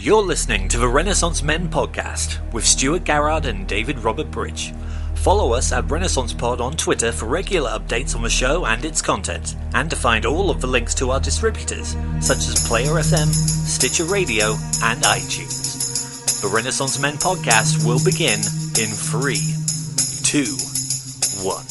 You're listening to the Renaissance Men podcast with Stuart Garrard and David Robert Bridge. Follow us at Renaissance Pod on Twitter for regular updates on the show and its content, and to find all of the links to our distributors, such as Player FM, Stitcher Radio, and iTunes. The Renaissance Men podcast will begin in 3, 2, 1.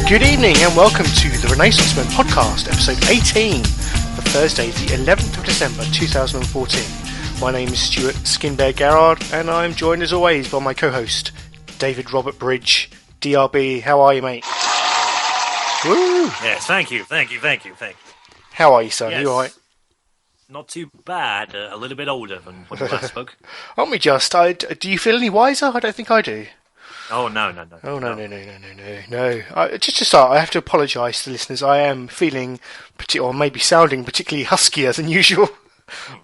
Good evening and welcome to the Renaissance Men podcast, episode 18, for Thursday, the 11th of December 2014. My name is Stuart Skinbear Garrard and I'm joined as always by my co-host, David Robert Bridge. DRB, how are you, mate? Woo! Yes, thank you. How are you, son? Yes. You alright? Not too bad, a little bit older than when we last spoke. Aren't we just? Do you feel any wiser? I don't think I do. Oh, no. Oh, no. Just to start, I have to apologise to the listeners. I am feeling, or maybe sounding particularly huskier than usual.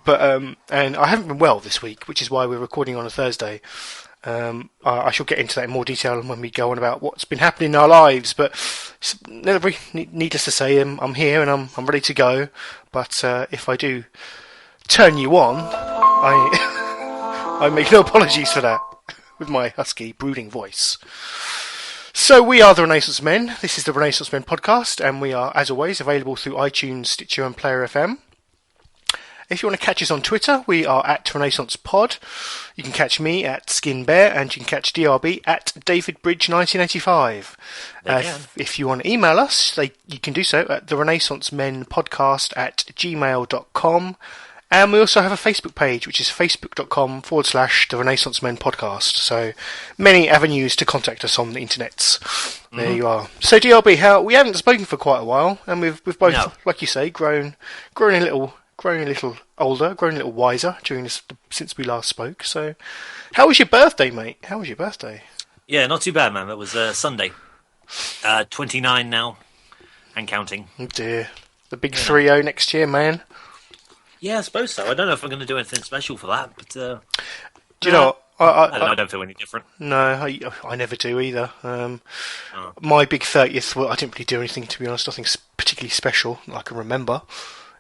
But and I haven't been well this week, which is why we're recording on a Thursday. I shall get into that in more detail when we go on about what's been happening in our lives. But needless to say, I'm here and I'm ready to go. But if I do turn you on, I make no apologies for that. With my husky, brooding voice. So we are the Renaissance Men. This is the Renaissance Men podcast, and we are, as always, available through iTunes, Stitcher, and Player FM. If you want to catch us on Twitter, we are at Renaissance Pod. You can catch me at Skinbear, and you can catch DRB at DavidBridge1985. If you want to email us, you can do so at the renaissancemenpodcast at gmail.com. And we also have a Facebook page, which is facebook.com/The Renaissance Men Podcast. So many avenues to contact us on the internets. There you are. So DRB, we haven't spoken for quite a while, and we've both, like you say, grown a little older, grown a little wiser since we last spoke. So, how was your birthday, mate? How was your birthday? Yeah, not too bad, man. That was Sunday. 29 now, and counting. Oh dear, the big 3-0 next year, man. Yeah, I suppose so. I don't know if I'm going to do anything special for that, but... do you know what? I don't feel any different. No, I never do either. My big 30th, well, I didn't really do anything, to be honest. Nothing particularly special that I can remember.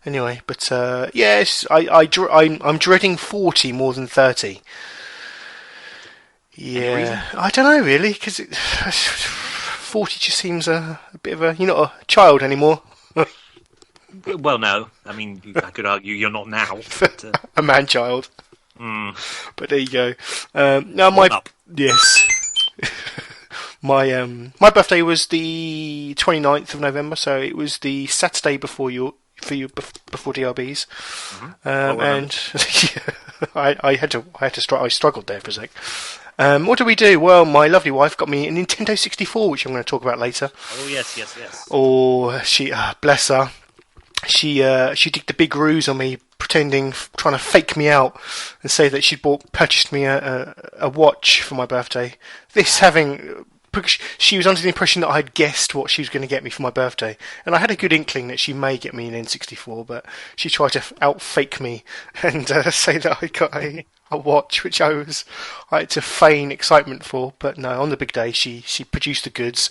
Anyway, but yes, I'm dreading 40 more than 30. Yeah, I don't know really, because 40 just seems a bit of a... You're not a child anymore. Well, no. I mean, I could argue you're not now. But, a man-child. But there you go. Yes. My birthday was the 29th of November, so it was the Saturday before DRB's. And I struggled there for a sec. What did we do? Well, my lovely wife got me a Nintendo 64, which I'm going to talk about later. Oh, yes. Oh, she, bless her. She did the big ruse on me, trying to fake me out and say that she'd purchased me a watch for my birthday. She was under the impression that I had guessed what she was going to get me for my birthday, and I had a good inkling that she may get me an N64, but she tried to out-fake me and say that I got a watch, which I had to feign excitement for. But no, on the big day, she produced the goods.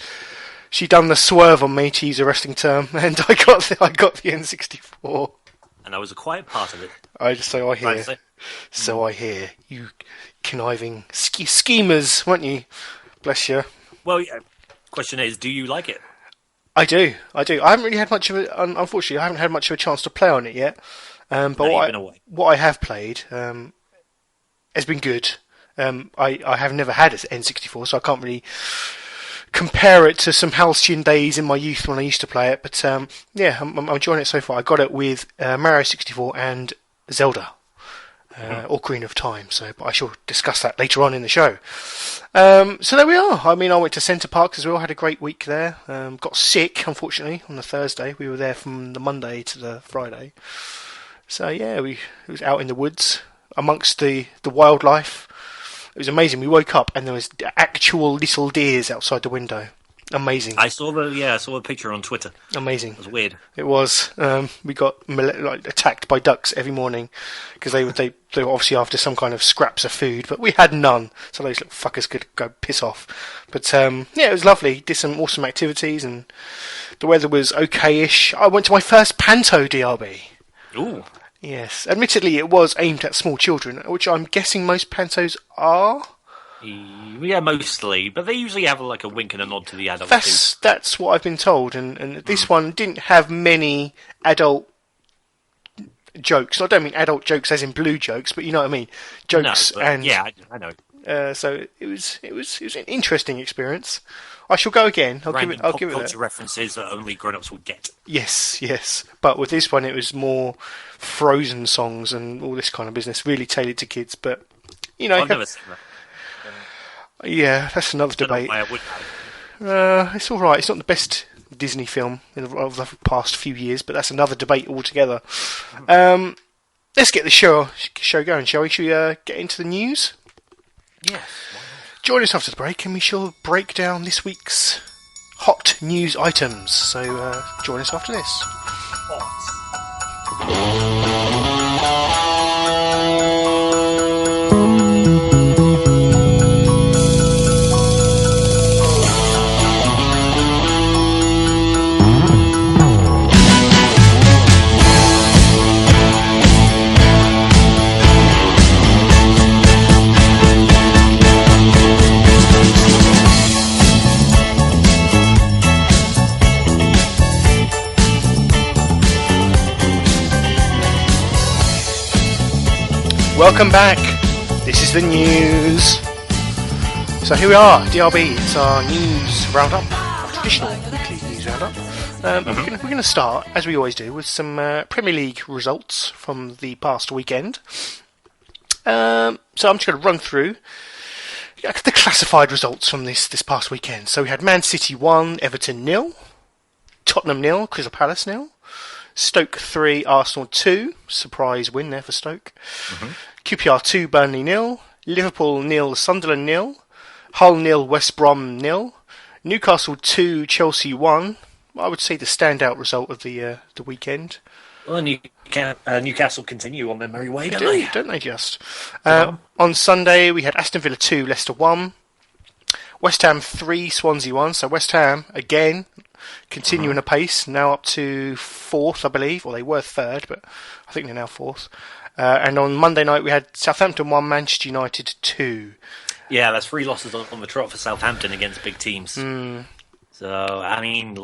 She done the swerve on me, to use a wrestling term, and I got the N64. And I was a quiet part of it. So I hear. You conniving schemers, weren't you? Bless you. Well, question is, do you like it? I do. I haven't really had much of it. Unfortunately, I haven't had much of a chance to play on it yet. But what I have played has been good. I have never had an N64, so I can't really compare it to some halcyon days in my youth when I used to play it, but I'm enjoying it so far. I got it with Mario 64 and Zelda, Ocarina of Time. But I shall discuss that later on in the show. So there we are. I mean, I went to Centre Parks as well. Had a great week there. Got sick, unfortunately, on the Thursday. We were there from the Monday to the Friday. So yeah, it was out in the woods amongst the wildlife. It was amazing. We woke up and there was actual little deers outside the window. Amazing. I saw the picture on Twitter. Amazing. It was weird. It was. We got attacked by ducks every morning because they were obviously after some kind of scraps of food, but we had none, so those little fuckers could go piss off. But it was lovely. Did some awesome activities, and the weather was okay-ish. I went to my first Panto DRB. Ooh. Yes. Admittedly, it was aimed at small children, which I'm guessing most Pantos are. Yeah, mostly, but they usually have like a wink and a nod to the adults. That's what I've been told, and this one didn't have many adult jokes. I don't mean adult jokes as in blue jokes, but you know what I mean, jokes. No, and yeah, I know. So it was an interesting experience. I shall go again. I'll give it culture that. references that only grown-ups will get. Yes. But with this one, it was more Frozen songs and all this kind of business, really tailored to kids. But I've never seen that. Yeah, that's another debate. I would have. It's all right. It's not the best Disney film of the past few years, but that's another debate altogether. Let's get the show going, shall we? Should we get into the news? Yes. Join us after the break, and we shall break down this week's hot news items. So join us after this. Welcome back. This is the news. So here we are, DRB. It's our news roundup, our traditional weekly news roundup. We're going to start, as we always do, with some Premier League results from the past weekend. So I'm just going to run through the classified results from this past weekend. So we had Man City 1, Everton 0, Tottenham 0, Crystal Palace 0, Stoke 3, Arsenal 2. Surprise win there for Stoke. QPR 2, Burnley 0. Liverpool 0, Sunderland 0. Hull 0, West Brom 0. Newcastle 2, Chelsea 1. I would say the standout result of the weekend. Well, Newcastle continue on their merry way, don't they? Don't they just? On Sunday, we had Aston Villa 2, Leicester 1. West Ham 3, Swansea 1. So West Ham, again, continuing apace, now up to 4th, I believe. Or they were 3rd, but I think they're now 4th. And on Monday night, we had Southampton 1, Manchester United 2. Yeah, that's 3 losses on the trot for Southampton against big teams. So, I mean,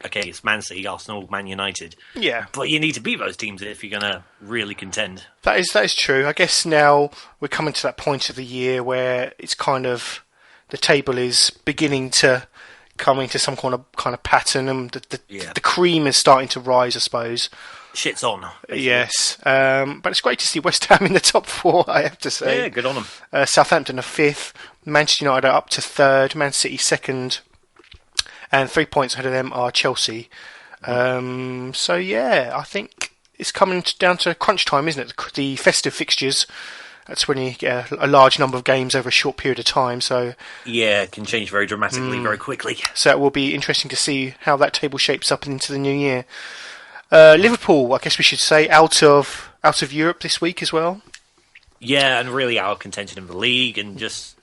okay, it's Man City, Arsenal, Man United. Yeah. But you need to beat those teams if you're going to really contend. That is true. I guess now we're coming to that point of the year where it's kind of, the table is beginning to come into some kind of pattern, and the cream is starting to rise, I suppose. Shit's on. Basically. Yes. But it's great to see West Ham in the top 4, I have to say. Yeah, good on them. Southampton are 5th, Manchester United are up to 3rd, Man City 2nd, and 3 points ahead of them are Chelsea. So yeah, I think it's coming down to crunch time, isn't it? The festive fixtures. That's when you get a large number of games over a short period of time. So yeah, it can change very dramatically, very quickly. So it will be interesting to see how that table shapes up into the new year. Liverpool, I guess we should say, out of Europe this week as well. Yeah, and really out of contention in the league, and just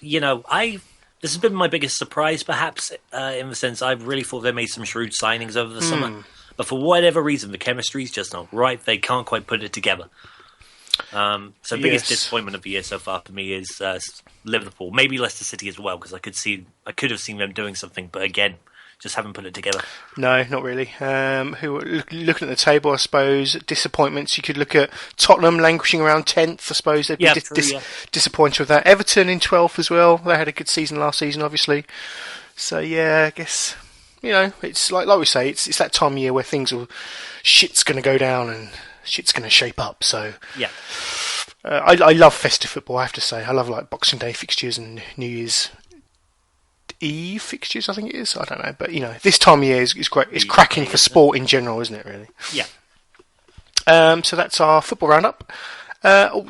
this has been my biggest surprise, perhaps, in the sense I really thought they made some shrewd signings over the summer, but for whatever reason, the chemistry's just not right. They can't quite put it together. So the biggest disappointment of the year so far for me is Liverpool, maybe Leicester City as well, because I could have seen them doing something, but again, just haven't put it together. No, not really. Looking at the table, I suppose, disappointments. You could look at Tottenham languishing around 10th, I suppose. They'd be disappointed with that. Everton in 12th as well. They had a good season last season, obviously. So, yeah, I guess, it's like we say, it's that time of year where shit's going to go down and shit's going to shape up. So, yeah. I love festive football, I have to say. I love Boxing Day fixtures and New Year's Eve fixtures, I think it is. I don't know, but this time of year is great. It's cracking for sport in general, isn't it? Really. Yeah. So that's our football roundup.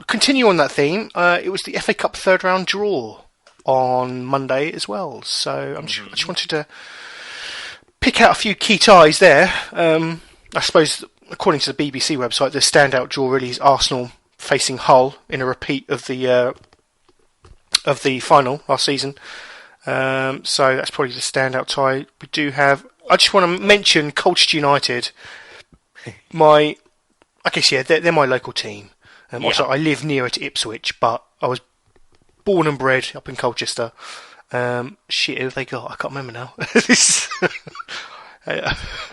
Continue on that theme. It was the FA Cup third round draw on Monday as well. So I just wanted to pick out a few key ties there. I suppose, according to the BBC website, the standout draw really is Arsenal facing Hull in a repeat of the final last season. So that's probably the standout tie. We do have. I just want to mention Colchester United. They're my local team. Also, I live nearer to Ipswich, but I was born and bred up in Colchester. Who have they got? I can't remember now.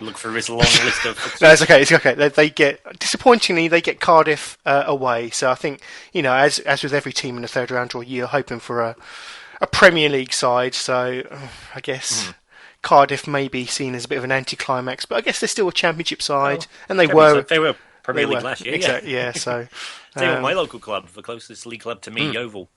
Look through this long list of. No, it's okay. It's okay. They get Cardiff away. So I think, as with every team in the third round draw, you're hoping for a Premier League side. So I guess Cardiff may be seen as a bit of an anticlimax, but I guess they're still a Championship side, and they were Premier League last year. Exactly. Yeah. So my local club, the closest league club to me, Yeovil.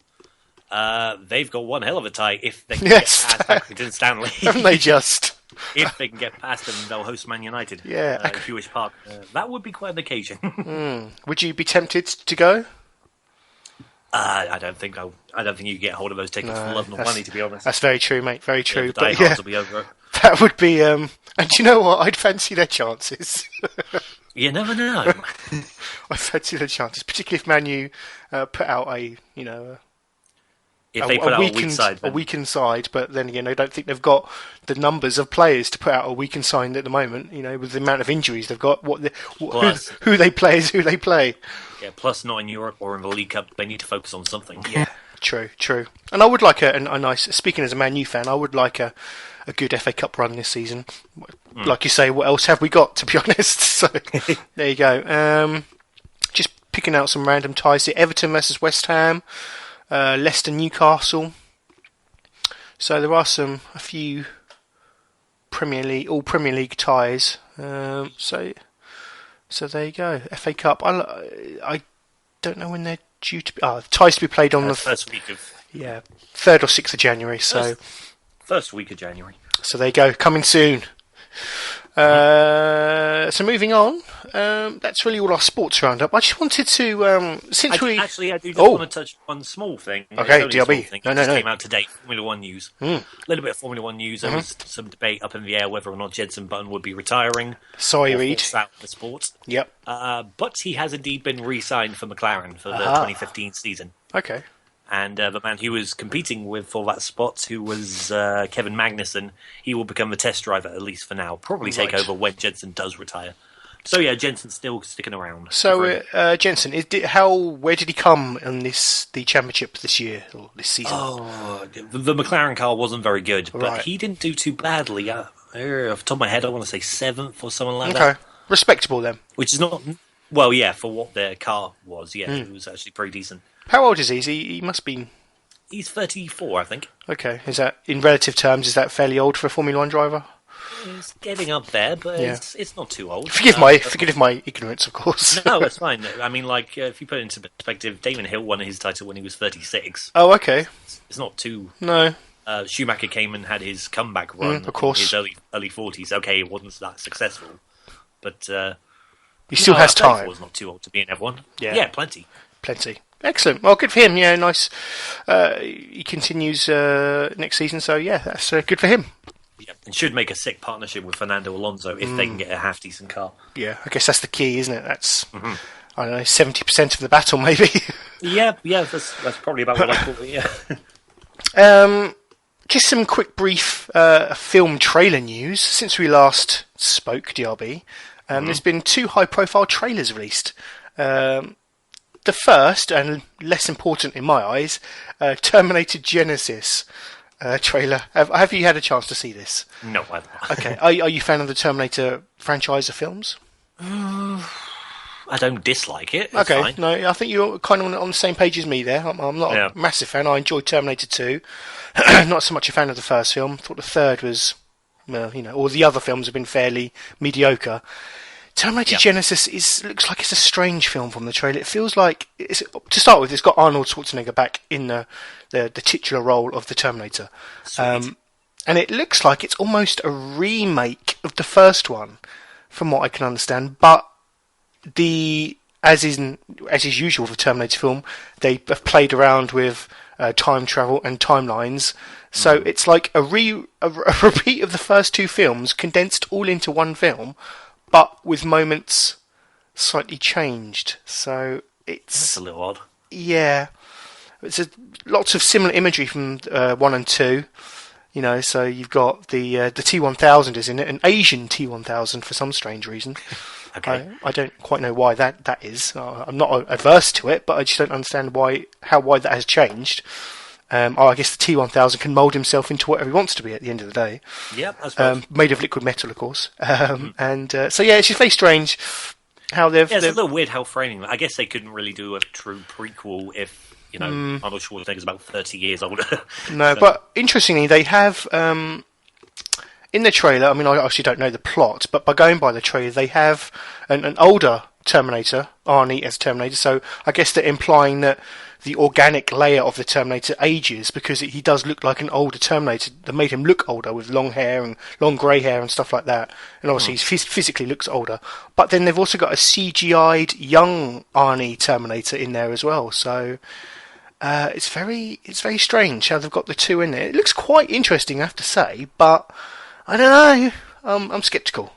They've got one hell of a tie if they can get past Accrington Stanley. Haven't they just? If they can get past them, they'll host Man United. Yeah, at Jewish Park. That would be quite an occasion. Would you be tempted to go? I don't think you get hold of those tickets for love nor money. To be honest, that's very true, mate. Very true. The diehards will be over. That would be. And you know what? I'd fancy their chances. You never know. I fancy their chances, particularly if Man U put out if they put out a weakened side, but then again, I don't think they've got the numbers of players to put out a weakened side at the moment. With the amount of injuries they've got, who they play is who they play. Yeah, plus not in Europe or in the League Cup, they need to focus on something. Yeah, true. And I would like a nice. Speaking as a Man U fan, I would like a good FA Cup run this season. Like you say, what else have we got? To be honest, so there you go. Just picking out some random ties here: Everton versus West Ham. Leicester, Newcastle. So there are a few all Premier League ties. So there you go. FA Cup. I don't know when they're due to be. Ties to be played on the first week of 3rd or 6th of January. So first week of January. So there you go. Coming soon. So moving on, that's really all our sports roundup. I just wanted to, I do just want to touch one small thing. Okay, DRB. No. Came out today. Formula One news. A little bit of Formula One news. There was some debate up in the air whether or not Jenson Button would be retiring. Sorry, Reed. Out the sport. Yep. But he has indeed been re-signed for McLaren for the 2015 season. Okay. And the man he was competing with for that spot, who was Kevin Magnussen, he will become the test driver, at least for now. Probably take over when Jenson does retire. So yeah, Jenson's still sticking around. So Jenson, where did he come in the championship this year or this season? Oh, the McLaren car wasn't very good, but he didn't do too badly. Off the top of my head, I want to say 7th or something like that. Okay, respectable then. Which is not for what their car was. Yeah, it was actually pretty decent. How old is he? He must be. He's 34, I think. Okay, is that in relative terms? Is that fairly old for a Formula One driver? It's getting up there, but it's not too old. Forgive my ignorance, of course. No, it's fine. I mean, if you put it into perspective, Damon Hill won his title when he was 36. Oh, okay. It's not too. No. Schumacher came and had his comeback run. Of course. In his early 40s. Okay, it wasn't that successful, but he still has time. Was not too old to be in F1. Yeah, plenty. Excellent. Well, good for him. Yeah, nice. He continues next season, so yeah, that's good for him. Yeah, and should make a sick partnership with Fernando Alonso if they can get a half decent car. Yeah, I guess that's the key, isn't it? That's I don't know, 70% of the battle, maybe. yeah, that's probably about what I call it. Yeah. Just some quick, brief film trailer news since we last spoke, DRB. There's been 2 high-profile trailers released. The first, and less important in my eyes, Terminator Genesis trailer. Have you had a chance to see this? No, I haven't. Okay. Are you a fan of the Terminator franchise of films? I don't dislike it. It's okay. fine. No, I think you're kind of on the same page as me there. I'm not a massive fan. I enjoyed Terminator 2. Not so much a fan of the first film. Thought the third was, all the other films have been fairly mediocre. Terminator Genesis looks like it's a strange film from the trailer. It feels like, to start with, it's got Arnold Schwarzenegger back in the titular role of the Terminator. And it looks like it's almost a remake of the first one, from what I can understand. But as is usual for Terminator film, they have played around with time travel and timelines. So it's like a repeat of the first two films condensed all into one film, but with moments slightly changed. So That's a little odd. yeah, lots of similar imagery from 1 and 2. You know, so you've got the T-1000 is in it, an Asian T-1000 for some strange reason. Okay. I don't quite know why that is. I'm not adverse to it, but I just don't understand why that has changed. I guess the T-1000 can mould himself into whatever he wants to be at the end of the day. Yep, I suppose. Made of liquid metal, of course. And so yeah, it's just very strange how they've... Yeah, it's a little weird how framing. I guess they couldn't really do a true prequel if, Arnold Schwarzenegger's about 30 years older. No, but interestingly, they have... in the trailer, I mean, I actually don't know the plot, but by going by the trailer, they have an older Terminator, Arnie as Terminator, so I guess they're implying that the organic layer of the Terminator ages because he does look like an older Terminator. They made him look older with long hair and long grey hair and stuff like that. And obviously he physically looks older. But then they've also got a CGI'd young Arnie Terminator in there as well. So it's very strange how they've got the two in there. It looks quite interesting, I have to say, but I don't know. I'm sceptical.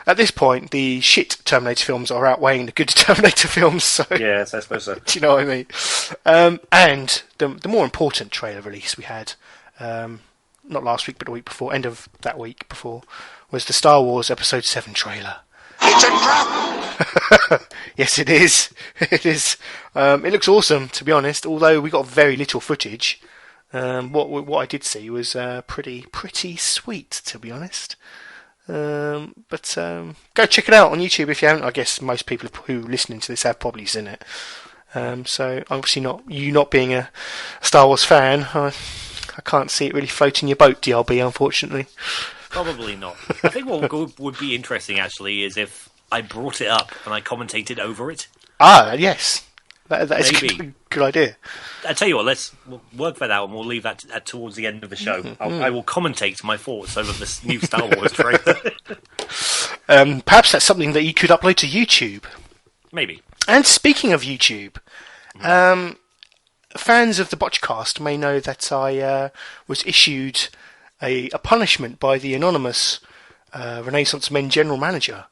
At this point, the shit Terminator films are outweighing the good Terminator films. So yes, I suppose so. do you know what I mean? And the more important trailer release we had, not last week but the week before, end of that week before, was the Star Wars Episode 7 trailer. It's a trap! Yes, it is. It is. It looks awesome, to be honest. Although we got very little footage. What I did see was pretty sweet, to be honest. But go check it out on YouTube if you haven't. I guess most people who are listening to this have probably seen it. So obviously not being a Star Wars fan, I can't see it really floating your boat, DRB, unfortunately. Probably not. I think what would be interesting actually is if I brought it up and I commentated over it. Ah, yes. That is a good idea. I tell you what, we'll work that out and we'll leave that towards the end of the show. I will commentate my thoughts over this new Star Wars trailer. Perhaps that's something that you could upload to YouTube. Maybe. And speaking of YouTube, fans of the Botchcast may know that I was issued a punishment by the anonymous Renaissance Men General Manager.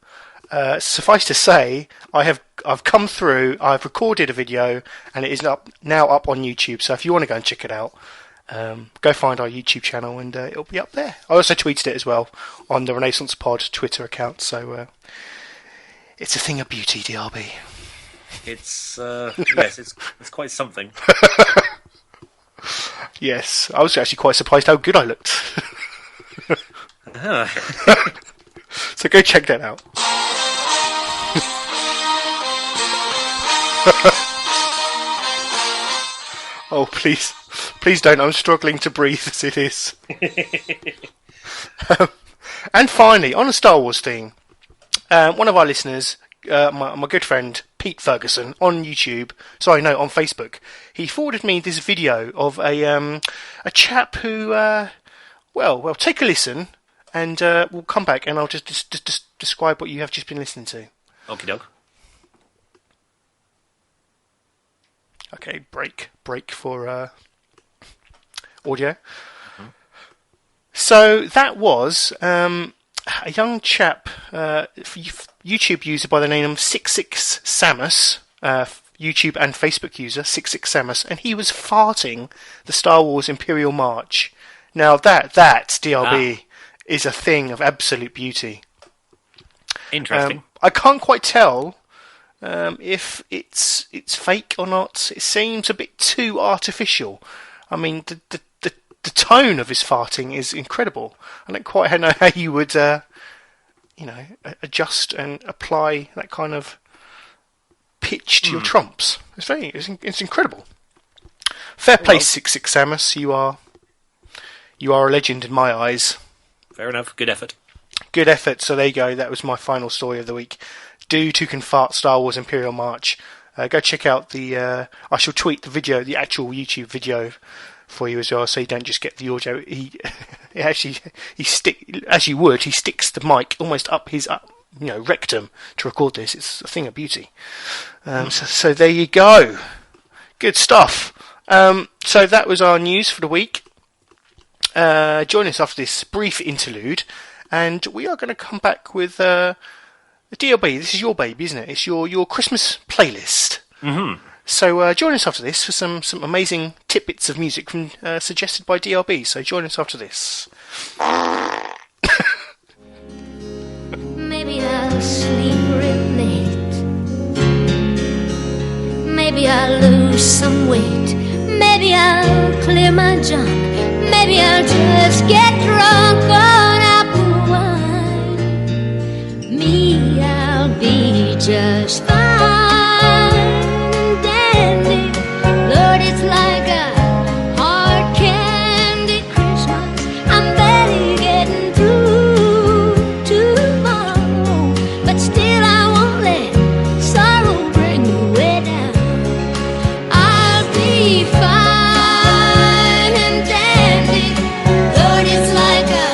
Suffice to say, I've come through, I've recorded a video, and it is now up on YouTube. So if you want to go and check it out, go find our YouTube channel, and it'll be up there. I also tweeted it as well on the Renaissance Pod Twitter account. So it's a thing of beauty, DRB. It's yes, it's quite something. Yes, I was actually quite surprised how good I looked. So go check that out. Oh, please don't. I'm struggling to breathe as it is. And finally, on a Star Wars theme, one of our listeners, my good friend Pete Ferguson on YouTube, on Facebook, he forwarded me this video of a chap who, well, take a listen, and we'll come back and I'll just describe what you have just been listening to. Okie doke. Okay, break for audio. Mm-hmm. So that was a young chap, YouTube user by the name of 66 Samus, YouTube and Facebook user 66 Samus, and he was farting the Star Wars Imperial March. Now that DRB is a thing of absolute beauty. Interesting. I can't quite tell if it's fake or not. It seems a bit too artificial. I mean, the tone of his farting is incredible. I don't quite know how you would, adjust and apply that kind of pitch to your trumps. It's incredible. Fair play, 66 Samus. You are a legend in my eyes. Fair enough. Good effort. Good effort. So there you go. That was my final story of the week. Dude who can fart Star Wars Imperial March. Go check out the... I shall tweet the video, the actual YouTube video for you as well, so you don't just get the audio. He sticks the mic almost up his rectum to record this. It's a thing of beauty. So there you go. Good stuff. So that was our news for the week. Join us after this brief interlude, and we are going to come back with a DLB. This is your baby, isn't it? It's your Christmas playlist. Mm-hmm. So join us after this for some amazing tidbits of music from suggested by DLB. So join us after this. Maybe I'll sleep real late. Maybe I'll lose some weight. Maybe I'll clear my junk. Maybe I'll just get drunk on apple wine. Me, I'll be just fine and dandy. Lord, it's like a hard candy Christmas. I'm barely getting through tomorrow, but still I won't let sorrow bring me way down. I'll be fine and dandy. Lord, it's like a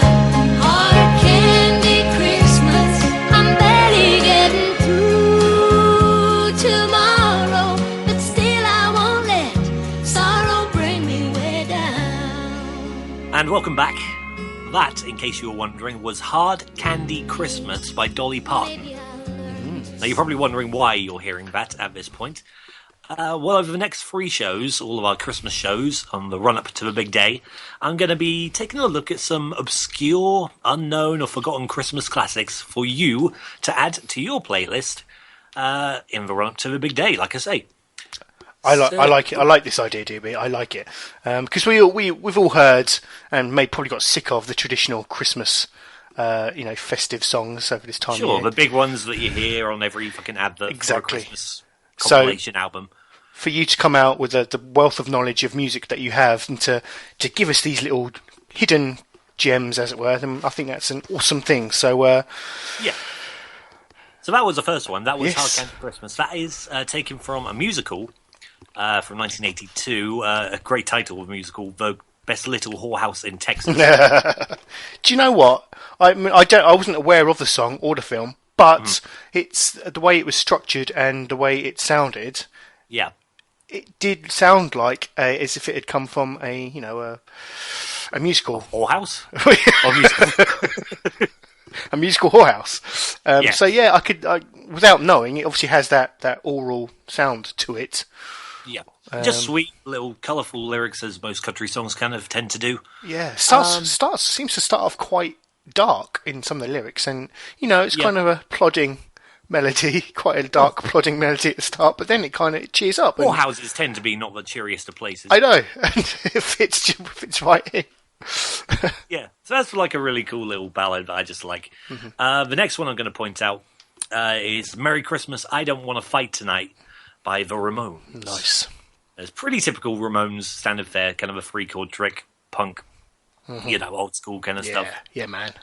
hard candy Christmas. I'm barely getting through tomorrow, but still I won't let sorrow bring me way down. And welcome back. That, in case you were wondering, was Hard Candy Christmas by Dolly Parton. Now you're probably wondering why you're hearing that at this point. Well, over the next 3 shows, all of our Christmas shows on the run-up to the big day, I'm going to be taking a look at some obscure, unknown or forgotten Christmas classics for you to add to your playlist in the run-up to the big day, like I say. I like it. I like this idea, DB. I like it because we've all heard and probably got sick of the traditional Christmas, festive songs over this time. Sure, of year. the big ones that you hear on every fucking advert Exactly. for a Christmas compilation album. For you to come out with the wealth of knowledge of music that you have and to give us these little hidden gems, as it were, then I think that's an awesome thing. So, Yeah. So that was the first one. That was Yes. Hard Candy Christmas. That is taken from a musical from 1982. A great title of musical, The Best Little Whorehouse in Texas. do you know what? I mean, I wasn't aware of the song or the film, but it's the way it was structured and the way it sounded. Yeah. It did sound like as if it had come from a musical. Whorehouse? Or musical? A musical whorehouse. Yeah. So yeah, I without knowing, it obviously has that oral sound to it. Yeah. Just sweet, little colourful lyrics, as most country songs kind of tend to do. Yeah, seems to start off quite dark in some of the lyrics, and it's kind of a plodding melody, quite a dark plodding melody at the start, but then it kind of cheers up. And Whorehouses tend to be not the cheeriest of places. I know, and it fits right in. Yeah, so that's like a really cool little ballad that I just like. The next one I'm going to point out is Merry Christmas, I Don't Want to Fight Tonight by the Ramones. Nice. It's pretty typical Ramones standard fare, kind of a 3-chord trick, punk, old school kind of stuff. Yeah, man.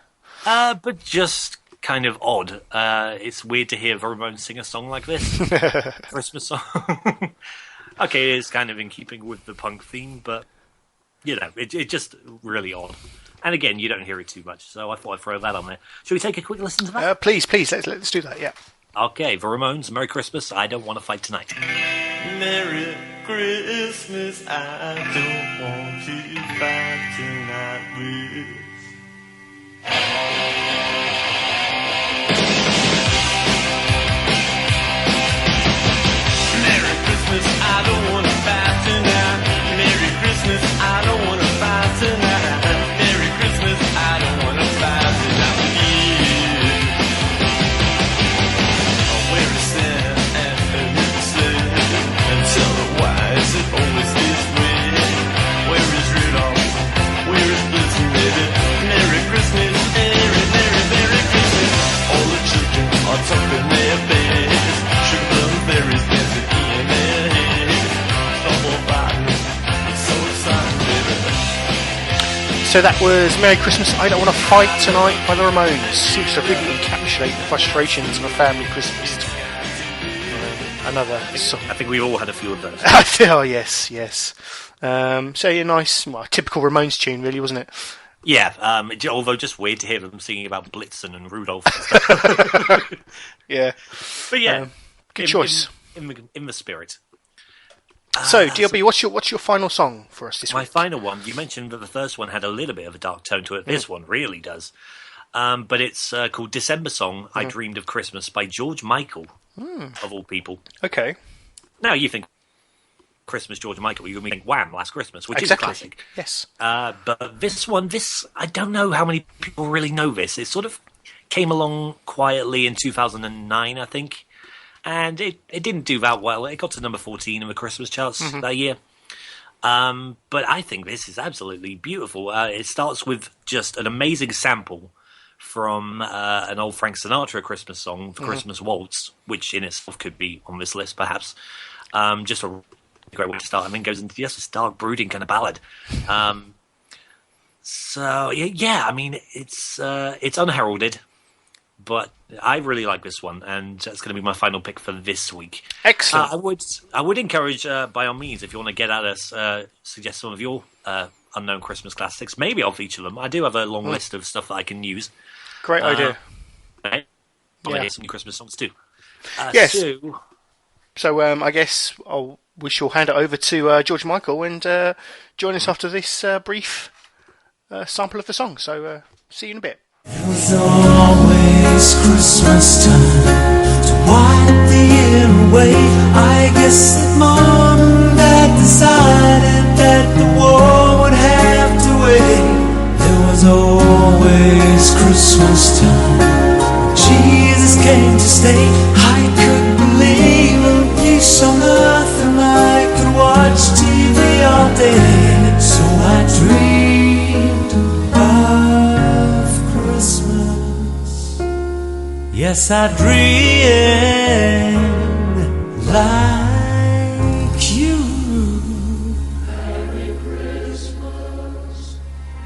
But just kind of odd. It's weird to hear the Ramones sing a song like this. Christmas song. Okay, it's kind of in keeping with the punk theme, but it's just really odd. And again, you don't hear it too much, so I thought I'd throw that on there. Should we take a quick listen to that? Please, let's do that. Yeah. Okay, the Ramones, Merry Christmas, I Don't Want to Fight Tonight. Merry Christmas, I don't want to fight tonight with. Merry Christmas, I don't want to fight tonight. Merry Christmas, I don't want to fight tonight. Merry Christmas, I don't want to fight tonight with you. Where is Santa and who's Sled? And tell her why is it always this way? Where is Rudolph? Where is Blitzen, baby? Merry Christmas, Merry Christmas. All the children are tucking their beds. Sugar plum berries dancing in their heads. Double bottom, it's so exciting, baby. So that was Merry Christmas, I Don't Want to Fight Tonight by the Ramones. Seems to really encapsulate the frustrations of a family Christmas. Another song. I think we've all had a few of those. Oh, yes. So yeah, nice, typical Ramones tune, really, wasn't it? Yeah, although just weird to hear them singing about Blitzen and Rudolph and stuff. Yeah. But yeah, Good choice. In the spirit. So, DLB, what's your final song for us this My week? final one, you mentioned that the first one had a little bit of a dark tone to it. This one really does. But it's called December Song, I Dreamed of Christmas by George Michael, of all people. Okay. Now, you think Christmas, George Michael, you think Wham! Last Christmas, which Exactly. is a classic. Yes. But this one, I don't know how many people really know this. It sort of came along quietly in 2009, I think. And it didn't do that well. It got to number 14 in the Christmas charts that year. But I think this is absolutely beautiful. It starts with just an amazing sample from an old Frank Sinatra Christmas song, The Christmas Waltz, which in itself could be on this list, perhaps. Just a great way to start. And then goes into just this dark, brooding kind of ballad. So, yeah, I mean, it's unheralded. But I really like this one, and it's going to be my final pick for this week. Excellent. I would encourage, by all means, if you want to get at us, suggest some of your unknown Christmas classics. Maybe I'll feature them. I do have a long list of stuff that I can use. Great idea. Right? Yeah. Hear some new Christmas songs too. Yes. So I guess we shall hand it over to George Michael and join us after this brief sample of the song. So see you in a bit. It was always Christmas time to wipe the year away. I guess that Mom and Dad decided that the war would have to wait. There was always Christmas time when Jesus came to stay. I couldn't believe in peace on earth, and I could watch TV all day. So I dreamed of Christmas. Yes, I dreamed like you. Merry Christmas,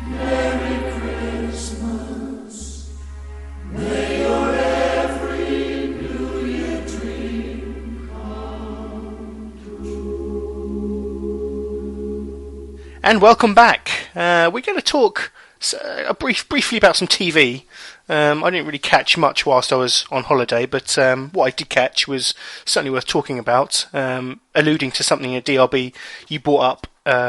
Merry Christmas. May your every New Year dream come true. And welcome back. We're going to talk briefly about some TV. I didn't really catch much whilst I was on holiday, but what I did catch was certainly worth talking about, alluding to something at DRB you brought up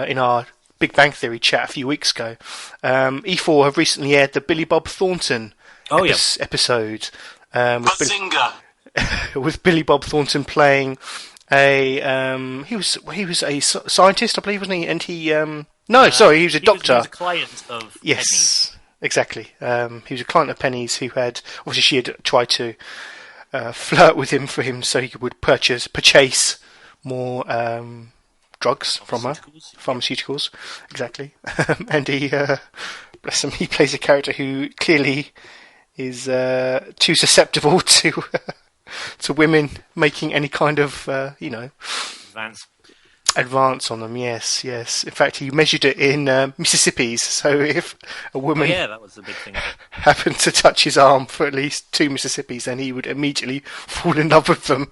in our Big Bang Theory chat a few weeks ago. E4 have recently aired the Billy Bob Thornton episode Bazinga! with Billy Bob Thornton playing he was a scientist, I believe, wasn't he? And he he was a doctor. He was a client of Yes, exactly. He was a client of Penny's who had, obviously she had tried to flirt with him so he would purchase more drugs from her. Pharmaceuticals, exactly. And he, bless him, he plays a character who clearly is too susceptible to women making any kind of, advance on them. Yes. In fact, he measured it in Mississippi's. So if a woman that was the big thing. happened to touch his arm for at least 2 Mississippi's, then he would immediately fall in love with them.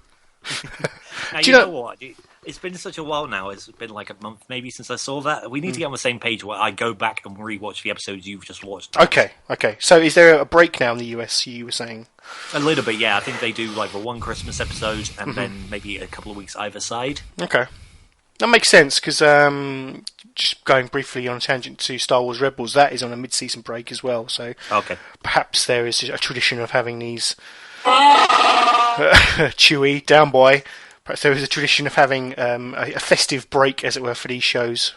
Now, Do you you know what? It's been such a while now. It's been like a month maybe since I saw that. We need to get on the same page where I go back and rewatch the episodes you've just watched. Okay. So is there a break now in the US, you were saying? A little bit, yeah. I think they do like the one Christmas episode and then maybe a couple of weeks either side. Okay. That makes sense, because just going briefly on a tangent to Star Wars Rebels, that is on a mid-season break as well, so perhaps there is a tradition of having these Chewie, down boy, perhaps there is a tradition of having a festive break, as it were, for these shows.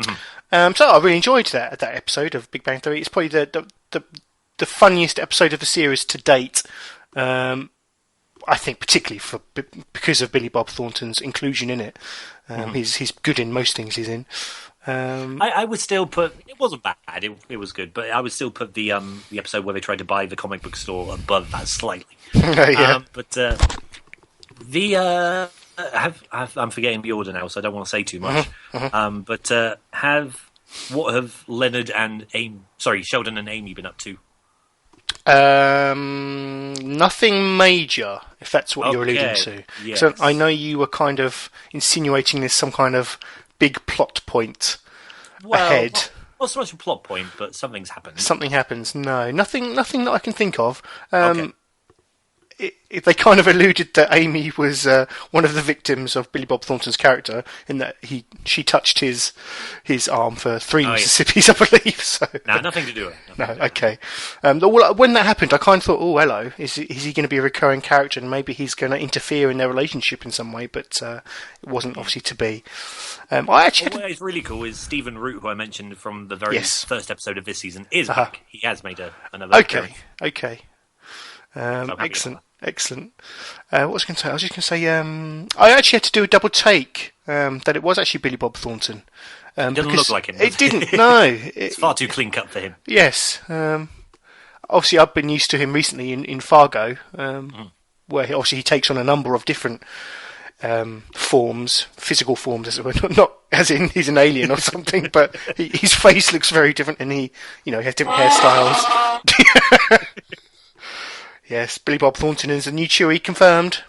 So I really enjoyed that episode of Big Bang Theory. It's probably the funniest episode of the series to date. I think particularly because of Billy Bob Thornton's inclusion in it. He's good in most things he's in. I would still put, it wasn't bad, it was good, but I would still put the episode where they tried to buy the comic book store above that slightly. Yeah. I'm forgetting the order now, so I don't want to say too much. But what have Leonard and Sheldon and Amy been up to? Nothing major, if that's what you're alluding to. Yes. So I know you were kind of insinuating there's some kind of big plot point ahead. Not so much a plot point, but something's happened. Something happens. No, nothing that I can think of. they kind of alluded that Amy was one of the victims of Billy Bob Thornton's character, in that she touched his arm for 3 Mississippis, I believe. So no, nothing to do with it. No, okay. When that happened, I kind of thought, oh, hello, is he going to be a recurring character, and maybe he's going to interfere in their relationship in some way? But it wasn't obviously to be. What is really cool is Stephen Root, who I mentioned from the very first episode of this season, is back. He has made another appearance. Okay. Excellent. What was I going to say? I was just going to say, I actually had to do a double take that it was actually Billy Bob Thornton. It doesn't look like him. It didn't. No, it's far too clean cut for him. Yes. Obviously, I've been used to him recently in Fargo, where he takes on a number of different forms, physical forms, as it were. Not as in he's an alien or something, but his face looks very different, and he has different hairstyles. Yes, Billy Bob Thornton is a new Chewie, confirmed.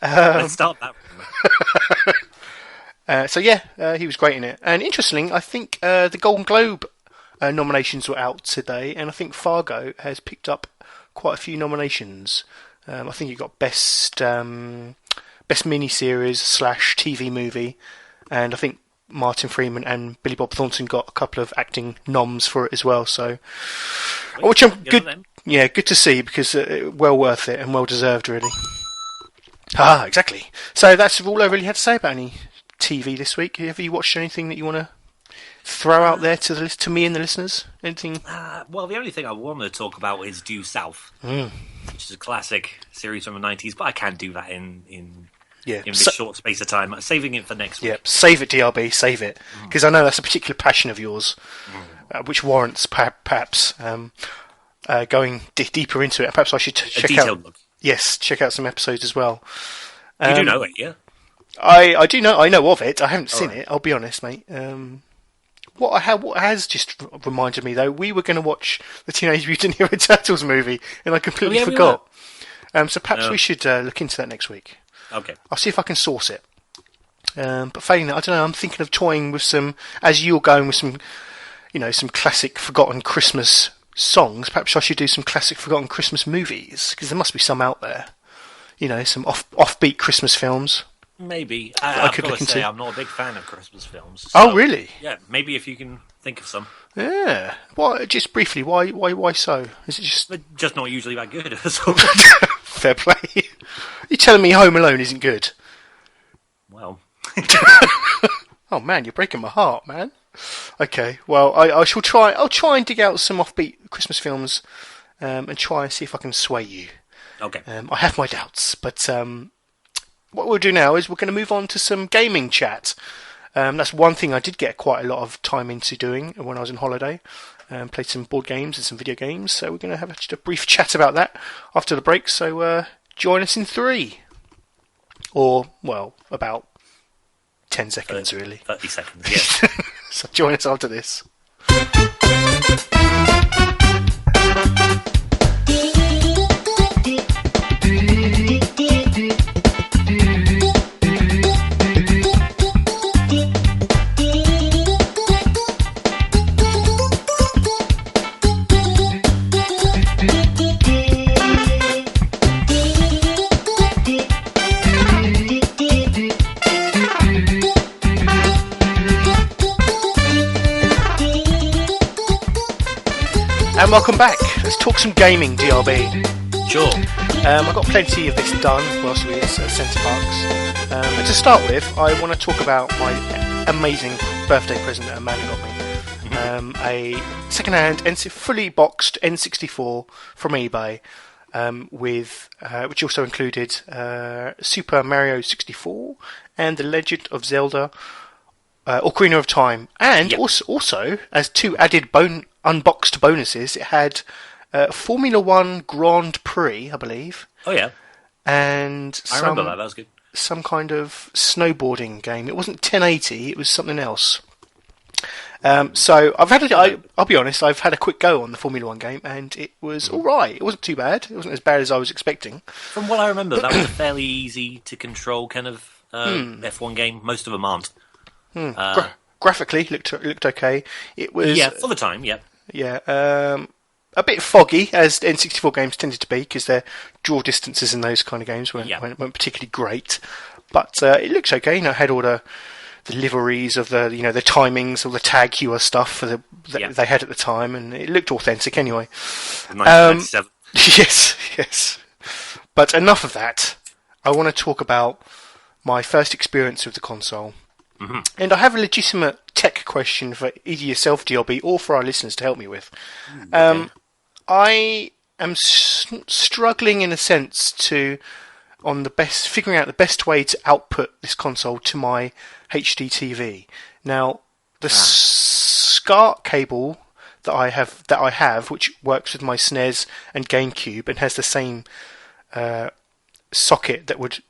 Let's start that one. He was great in it. And interestingly, I think the Golden Globe nominations were out today, and I think Fargo has picked up quite a few nominations. I think you got best miniseries / TV movie, and I think Martin Freeman and Billy Bob Thornton got a couple of acting noms for it as well. So, which I'm good. Yeah, good to see, because well worth it and well deserved, really. Exactly. So that's all I really had to say about any TV this week. Have you watched anything that you want to throw out there to me and the listeners? Anything? Well, the only thing I want to talk about is Due South, which is a classic series from the 90s, but I can't do that in this short space of time. I'm saving it for next week. Yeah, save it, DRB, save it, because I know that's a particular passion of yours, which warrants perhaps going deeper into it. Perhaps I should check out. Look. Yes, check out some episodes as well. You do know it, yeah? I do know. I know of it. I haven't seen it. I'll be honest, mate. What has just reminded me though, we were going to watch the Teenage Mutant Ninja Turtles movie, and I completely forgot. So perhaps we should look into that next week. Okay. I'll see if I can source it. But failing that, I don't know. I'm thinking of toying with some, as you're going with some, some classic forgotten Christmas songs. Perhaps I should do some classic forgotten Christmas movies, because there must be some out there. Some offbeat Christmas films. Maybe. I could look into. I'm not a big fan of Christmas films. So, really? Yeah, maybe if you can think of some. Yeah. Well, just briefly, why so? Is it just... They're just not usually that good. Fair play. You're telling me Home Alone isn't good? Well. Oh man, you're breaking my heart, man. Okay, well, I shall try. I'll try and dig out some offbeat Christmas films, and try and see if I can sway you. Okay. I have my doubts, but what we'll do now is we're going to move on to some gaming chat. That's one thing I did get quite a lot of time into doing when I was on holiday. Played some board games and some video games, so we're going to have just a brief chat about that after the break. So join us in 3, or well, about 10 seconds, really. 30 seconds, yes. So join us after this. And welcome back. Let's talk some gaming, DRB. Sure. I've got plenty of this done whilst we're at Centre Parks. And to start with, I want to talk about my amazing birthday present that Amanda got me. A second-hand, fully boxed N64 from eBay, which also included Super Mario 64 and The Legend of Zelda Ocarina of Time. And also, as 2 added unboxed bonuses, it had Formula 1 Grand Prix, I believe. Oh, yeah. And I remember that. That was good. Some kind of snowboarding game. It wasn't 1080, it was something else. So I've had I'll be honest, I've had a quick go on the Formula 1 game, and it was alright. It wasn't too bad. It wasn't as bad as I was expecting. From what I remember, that was a fairly easy to control kind of F1 game. Most of them aren't. Graphically, looked okay. It was for the time, yeah. Yeah. a bit foggy, as N64 games tended to be, because their draw distances in those kind of games weren't particularly great. But it looks okay. It had all the liveries of the the timings, all the tag heuer stuff that they had at the time, and it looked authentic anyway. 1997. Yes. But enough of that. I want to talk about my first experience with the console. Mm-hmm. And I have a legitimate tech question for either yourself, DLB, or for our listeners to help me with. Okay. I am struggling in a sense figuring out the best way to output this console to my HD TV. Now, the SCART cable that I have, which works with my SNES and GameCube and has the same socket that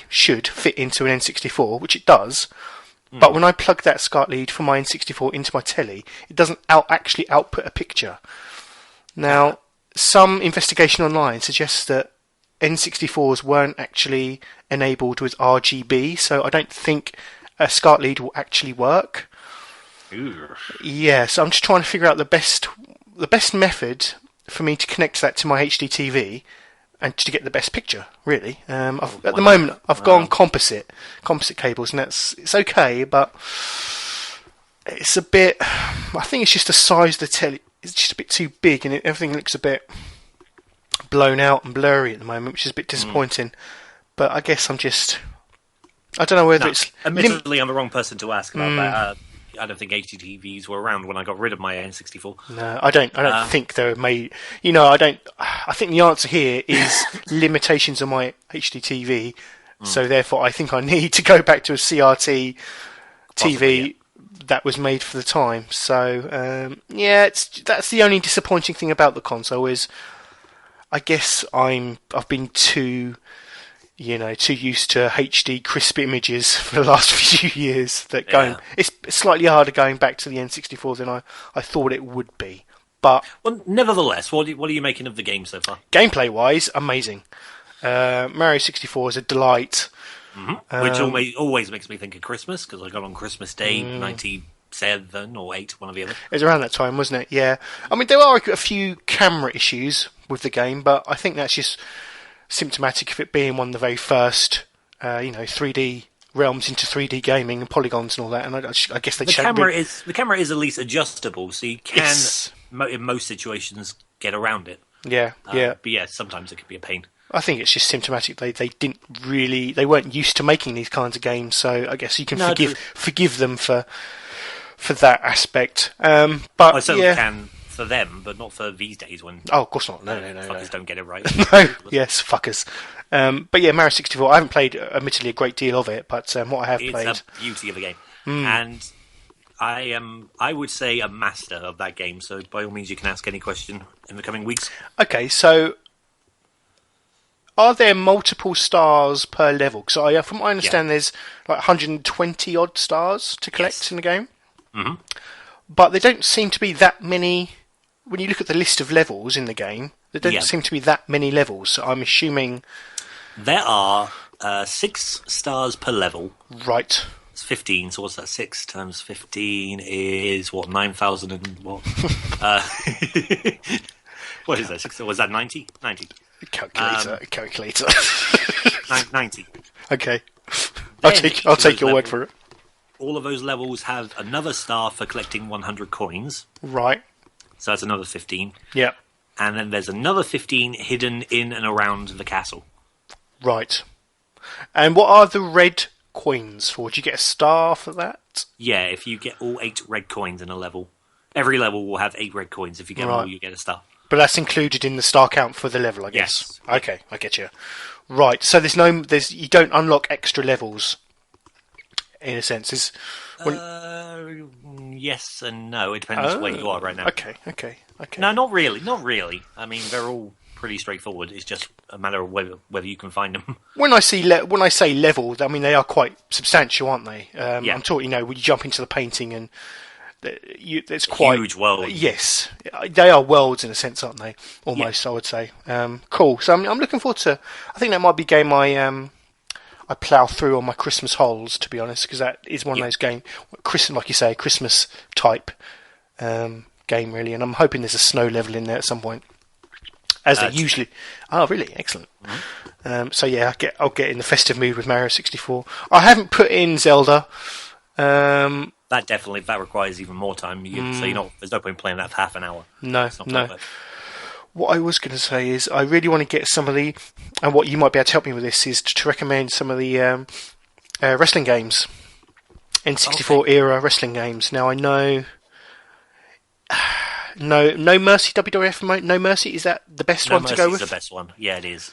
should fit into an N64, which it does. But when I plug that SCART lead from my N64 into my telly, it doesn't actually output a picture. Now, some investigation online suggests that N64s weren't actually enabled with RGB, so I don't think a SCART lead will actually work. Ooh. Yeah, so I'm just trying to figure out the best method for me to connect that to my HD TV and to get the best picture, really. At the moment, I've gone composite cables, and it's okay, but it's a bit. I think it's just the size of the telly. It's just a bit too big, and everything looks a bit blown out and blurry at the moment, which is a bit disappointing. But I guess I don't know whether it's. Admittedly, I'm the wrong person to ask about that. I don't think HDTVs were around when I got rid of my N64. No, I don't think they were made. I think the answer here is limitations on my HDTV. So therefore, I think I need to go back to a CRT TV that was made for the time. So that's the only disappointing thing about the console is, I guess I've been too used to HD crisp images for the last few years it's slightly harder going back to the N64 than I thought it would be. But nevertheless, what are you making of the game so far? Gameplay wise, amazing. Mario 64 is a delight. Mm-hmm. Which always makes me think of Christmas, because I got on Christmas Day 97 or 8, one or the other. It was around that time, wasn't it? Yeah. I mean, there are a few camera issues with the game, but I think that's just symptomatic of it being one of the very first 3D realms into 3D gaming and polygons and all that, and I guess the camera is at least adjustable, so you can in most situations get around it. But sometimes it could be a pain. I think it's just symptomatic they weren't used to making these kinds of games, so I guess you can forgive them for that aspect. But I certainly can for them, but not for these days when. Oh, of course not. No. Fuckers don't get it right. No, yes, fuckers. But yeah, Mario 64. I haven't played, admittedly, a great deal of it, but what I have played, it's a beauty of a game, and I would say a master of that game. So by all means, you can ask any question in the coming weeks. Okay, so are there multiple stars per level? Because from what I understand, there's like 120 odd stars to collect in the game. Mm-hmm. But there don't seem to be that many. When you look at the list of levels in the game, there don't seem to be that many levels. So I'm assuming there are 6 stars per level. Right. It's 15. So what's that? 6 times 15 is what? 9,000 and what? What is that? Was that 90? 90. Calculator. 90. Okay. I'll take your word for it. All of those levels have another star for collecting 100 coins. Right. So that's another 15. Yeah. And then there's another 15 hidden in and around the castle. Right. And what are the red coins for? Do you get a star for that? Yeah, if you get all 8 red coins in a level. Every level will have 8 red coins. If you get them all, you get a star. But that's included in the star count for the level, I guess. Yes. Okay, I get you. Right. So you don't unlock extra levels. In a sense, yes and no. It depends where you are right now. Okay. No, not really. I mean, they're all pretty straightforward. It's just a matter of whether you can find them. When I say level, I mean they are quite substantial, aren't they? I'm talking, when you jump into the painting and it's quite huge world. Yes, they are worlds in a sense, aren't they? Almost, I would say. Cool. So I'm looking forward to. I think that might be a game I plough through on my Christmas holes, to be honest, because that is one of those games, like you say, Christmas type game really, and I'm hoping there's a snow level in there at some point, as they usually. Oh, really? Excellent. Mm-hmm. So yeah, I'll get in the festive mood with Mario 64. I haven't put in Zelda. That requires even more time. So there's no point playing that for half an hour. No, It's not no. perfect. What I was going to say is I really want to get some of the, and what you might be able to help me with this is to recommend some of the wrestling games, N64 era wrestling games. Now I know, No Mercy WWF, No Mercy, is that the best one to go with? No Mercy's the best one. Yeah, it is.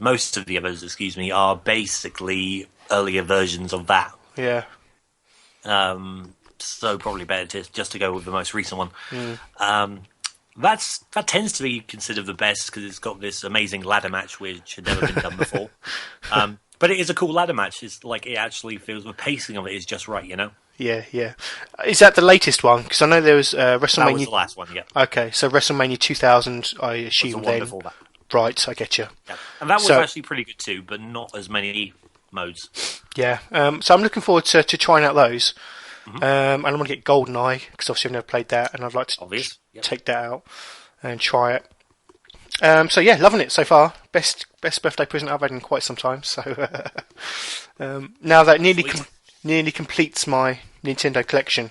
Most of the others, excuse me, are basically earlier versions of that. Yeah. So probably better just to go with the most recent one. That tends to be considered the best because it's got this amazing ladder match which had never been done before. But it is a cool ladder match. It's like it actually feels the pacing of it is just right, you know. Yeah. Is that the latest one? Because I know there was WrestleMania. That was the last one, yeah. Okay, so WrestleMania 2000, I assume Was the then. one before that. Right, I get you. Yeah. And that was actually pretty good too, but not as many modes. Yeah, so I'm looking forward to trying out those. And I want to get GoldenEye, because obviously I've never played that, and I'd like to take that out and try it. So yeah, loving it so far. Best birthday present I've had in quite some time. So now that nearly completes my Nintendo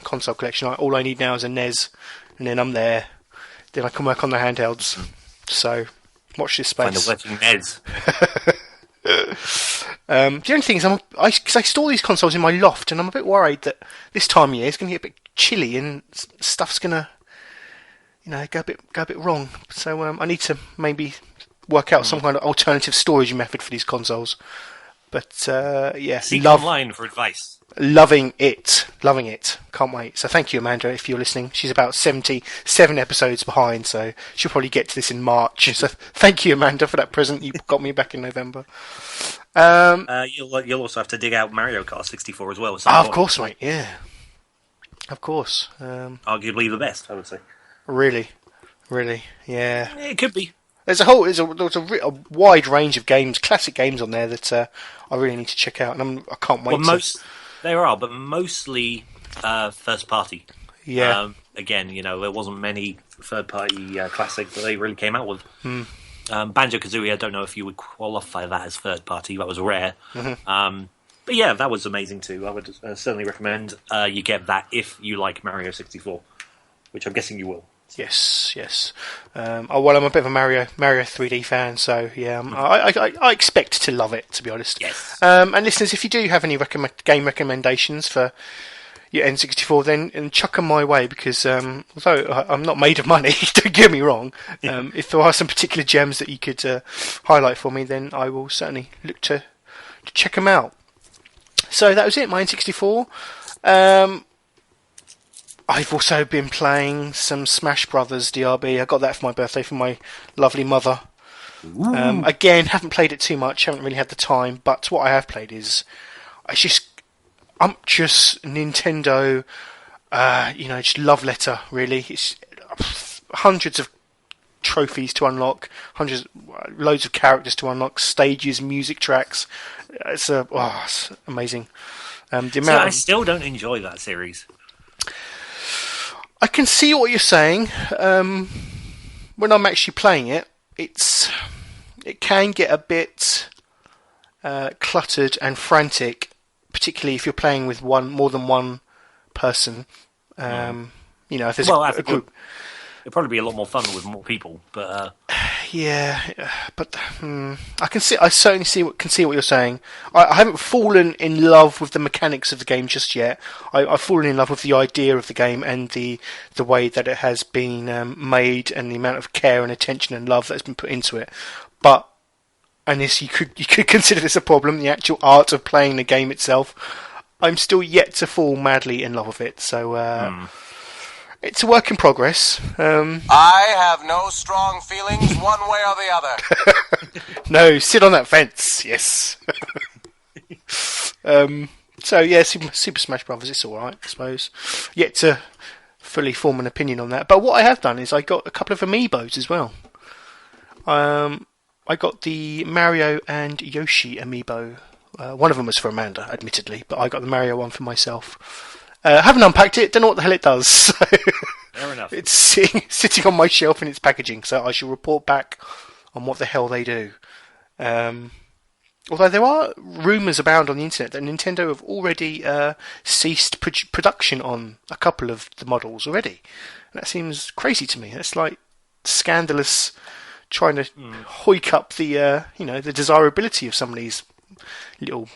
console collection. All I need now is a NES, and then I'm there. Then I can work on the handhelds. So watch this space. Find a working NES. The only thing is, because I store these consoles in my loft, and I'm a bit worried that this time of year it's going to get a bit chilly and stuff's going to, go a bit wrong. So I need to maybe work out some kind of alternative storage method for these consoles. But yeah, seek online for advice. Loving it. Can't wait. So thank you, Amanda, if you're listening. She's about 77 episodes behind, so she'll probably get to this in March. So thank you, Amanda, for that present you got me back in November. You'll also have to dig out Mario Kart 64 as well. Of course, mate. Yeah, of course. Arguably the best, I would say. Really, yeah. It could be. There's a wide range of games, classic games on there that I really need to check out, and I can't wait. There are, but mostly first party. Yeah. Again, there wasn't many third party classics that they really came out with. Banjo-Kazooie, I don't know if you would qualify that as third party. That was rare. But yeah, that was amazing too. I would certainly recommend you get that if you like Mario 64, which I'm guessing you will. Yes. I'm a bit of a Mario 3D fan, so yeah, I expect to love it, to be honest. Yes. And listeners, if you do have any game recommendations for your N64, then chuck them my way, because although I'm not made of money, don't get me wrong, if there are some particular gems that you could highlight for me, then I will certainly look to check them out. So that was it, my N64. I've also been playing some Smash Brothers DRB. I got that for my birthday from my lovely mother. Again, haven't played it too much, haven't really had the time, but what I have played is umptuous Nintendo, just love letter, really. It's hundreds of trophies to unlock, loads of characters to unlock, stages, music tracks. It's amazing. I still don't enjoy that series. I can see what you're saying. When I'm actually playing it, it can get a bit cluttered and frantic, particularly if you're playing with more than one person. If there's a group. It'd probably be a lot more fun with more people, but yeah, but I certainly can see what you're saying. I haven't fallen in love with the mechanics of the game just yet. I've fallen in love with the idea of the game and the way that it has been made, and the amount of care and attention and love that's been put into it. But, and this you could consider this a problem, the actual art of playing the game itself. I'm still yet to fall madly in love with it. So. It's a work in progress. I have no strong feelings one way or the other. No, sit on that fence. Yes. So yeah, Super Smash Brothers. It's all right, I suppose. Yet to fully form an opinion on that. But what I have done is I got a couple of amiibos as well. I got the Mario and Yoshi amiibo. One of them was for Amanda, admittedly, but I got the Mario one for myself. Haven't unpacked it. Don't know what the hell it does. So Fair enough. it's sitting on my shelf in its packaging. So I shall report back on what the hell they do. Although there are rumours abound on the internet that Nintendo have already ceased production on a couple of the models already. And that seems crazy to me. That's like scandalous, trying to hoik up the the desirability of some of these little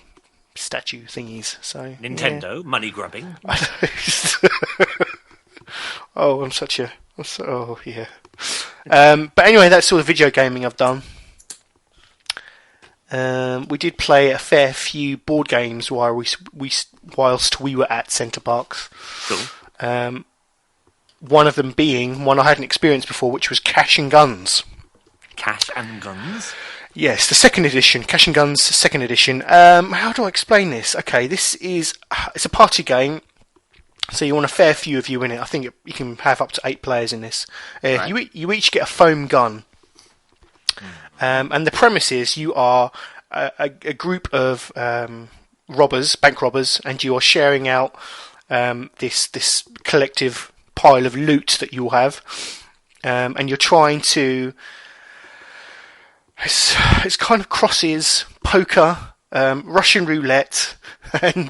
statue thingies. So Nintendo, money grubbing. Oh, oh yeah. But anyway, that's all the video gaming I've done. We did play a fair few board games whilst we were at Centre Parks. Cool. One of them being one I hadn't experienced before, which was Cash and Guns. Cash and Guns? Yes, the second edition, Cash and Guns second edition. How do I explain this? Okay, it's a party game, so you want a fair few of you in it. I think you can have up to 8 players in this. Right. You each get a foam gun. And the premise is you are a group of bank robbers, and you are sharing out this collective pile of loot that you'll have, and you're trying to. It's kind of crosses poker, Russian roulette, and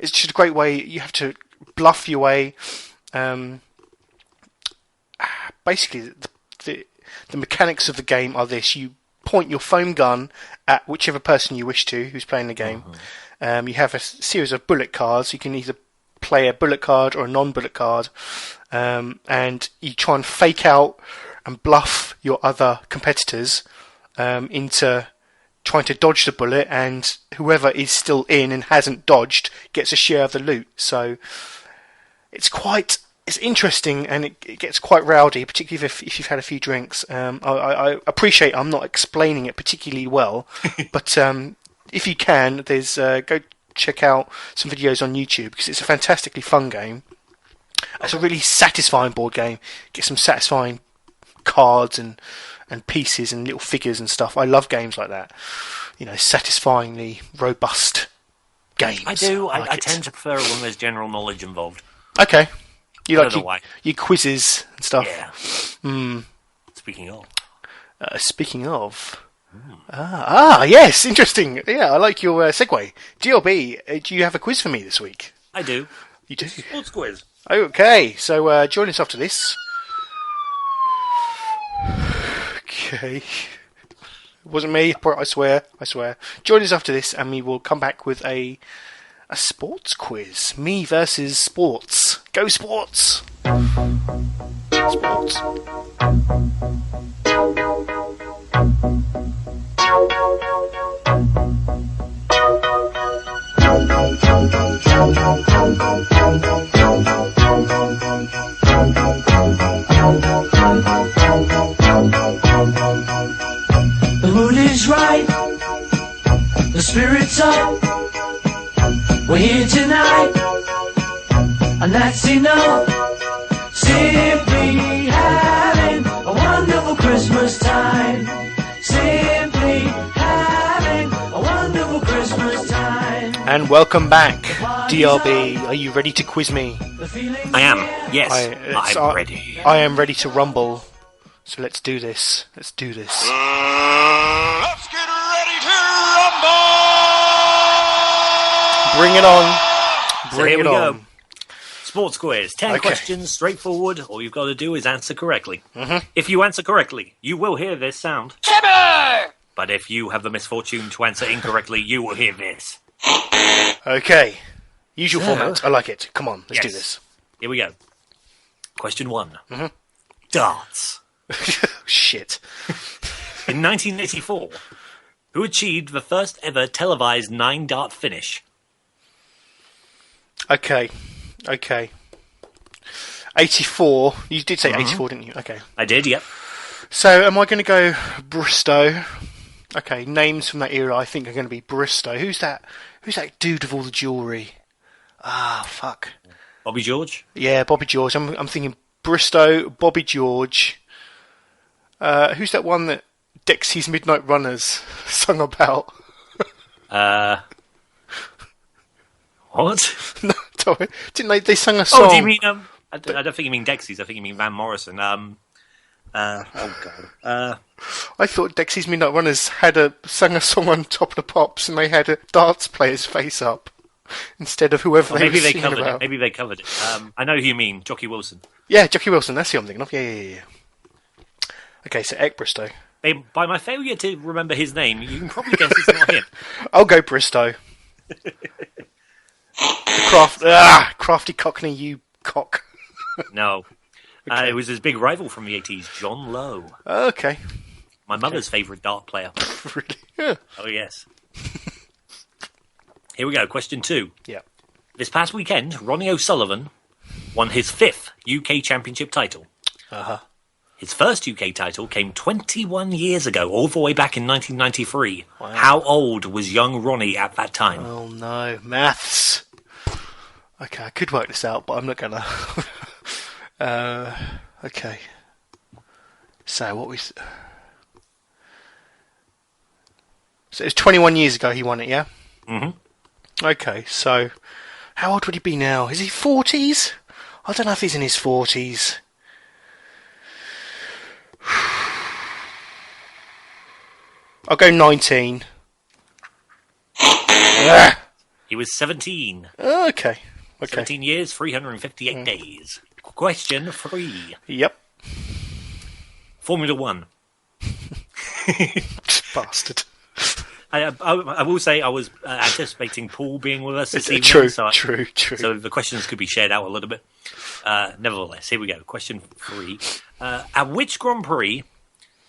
it's just a great way. You have to bluff your way. Basically, the mechanics of the game are this: you point your foam gun at whichever person you wish to, who's playing the game. You have a series of bullet cards. You can either play a bullet card or a non-bullet card, and you try and fake out and bluff your other competitors into trying to dodge the bullet, and whoever is still in and hasn't dodged gets a share of the loot. So it's interesting, and it gets quite rowdy, particularly if you've had a few drinks. I appreciate I'm not explaining it particularly well, but if you can, there's go check out some videos on YouTube, because it's a fantastically fun game. It's a really satisfying board game. Get some satisfying cards and pieces and little figures and stuff. I love games like that. Satisfyingly robust games. I do. like I it. tend to prefer it when there's general knowledge involved. Okay. You I like don't know why. your quizzes and stuff. Yeah. Speaking of. Speaking of. Yes, interesting. Yeah, I like your segue. GLB, do you have a quiz for me this week? I do. You do? Sports quiz. Okay, so join us after this. Okay. It wasn't me, I swear. Join us after this, and we will come back with a sports quiz. Me versus sports. Go sports! Sports. The mood is right, the spirit's up. We're here tonight, and that's enough. Simply having a wonderful Christmas time. Simply having a wonderful Christmas time. And welcome back, DRB. Are you ready to quiz me? I am. Yes. I'm ready. I am ready to rumble. So let's do this. Let's get ready to rumble! Bring it on. So Bring here it we on. go. Sports quiz. 10 questions, straightforward. All you've got to do is answer correctly. If you answer correctly, you will hear this sound. Timber! But if you have the misfortune to answer incorrectly, you will hear this. Okay. Usual format. I like it. Come on, let's do Yes. this. Here we go. Question 1. Darts. Shit. In 1984, who achieved the first ever televised 9-dart finish? Okay. 84. You did say 84, didn't you? Okay. I did, yep. So, am I going to go Bristow? Okay, names from that era I think are going to be Bristow. Who's that dude with all the jewellery? Ah, fuck. Bobby George? Yeah, Bobby George. I'm thinking Bristow, Bobby George. Who's that one that Dexy's Midnight Runners sung about? What? No, Didn't they sung a song? Oh, do you mean I don't think you mean Dexys. I think you mean Van Morrison. Oh god. I thought Dexys Midnight Runners had sung a song on Top of the Pops, and they had a darts player's face up instead of whoever they were singing covered about. it. Maybe they covered it. I know who you mean, Jockey Wilson. Yeah, Jockey Wilson. That's who I'm thinking of. Yeah. Okay, so Eck Bristow. By my failure to remember his name, you can probably guess it's not him. I'll go Bristow. Crafty Cockney, you cock. No. Okay. It was his big rival from the 80s, John Lowe. Okay. My mother's favourite dart player. Really? Yeah. Oh, yes. Here we go, question 2. Yeah. This past weekend, Ronnie O'Sullivan won his 5th UK Championship title. Uh-huh. His first UK title came 21 years ago, all the way back in 1993. Wow. How old was young Ronnie at that time? Oh, no. Maths. Okay, I could work this out, but I'm not going to. Okay. So, So, it was 21 years ago he won it, yeah? Mm-hmm. Okay, so, how old would he be now? Is he 40s? I don't know if he's in his 40s. I'll go 19. He was 17. Okay. 17 years, 358 days. Question 3. Yep. Formula 1. Bastard. I will say I was anticipating Paul being with us this evening. True. So the questions could be shared out a little bit. Nevertheless, here we go. Question 3. At which Grand Prix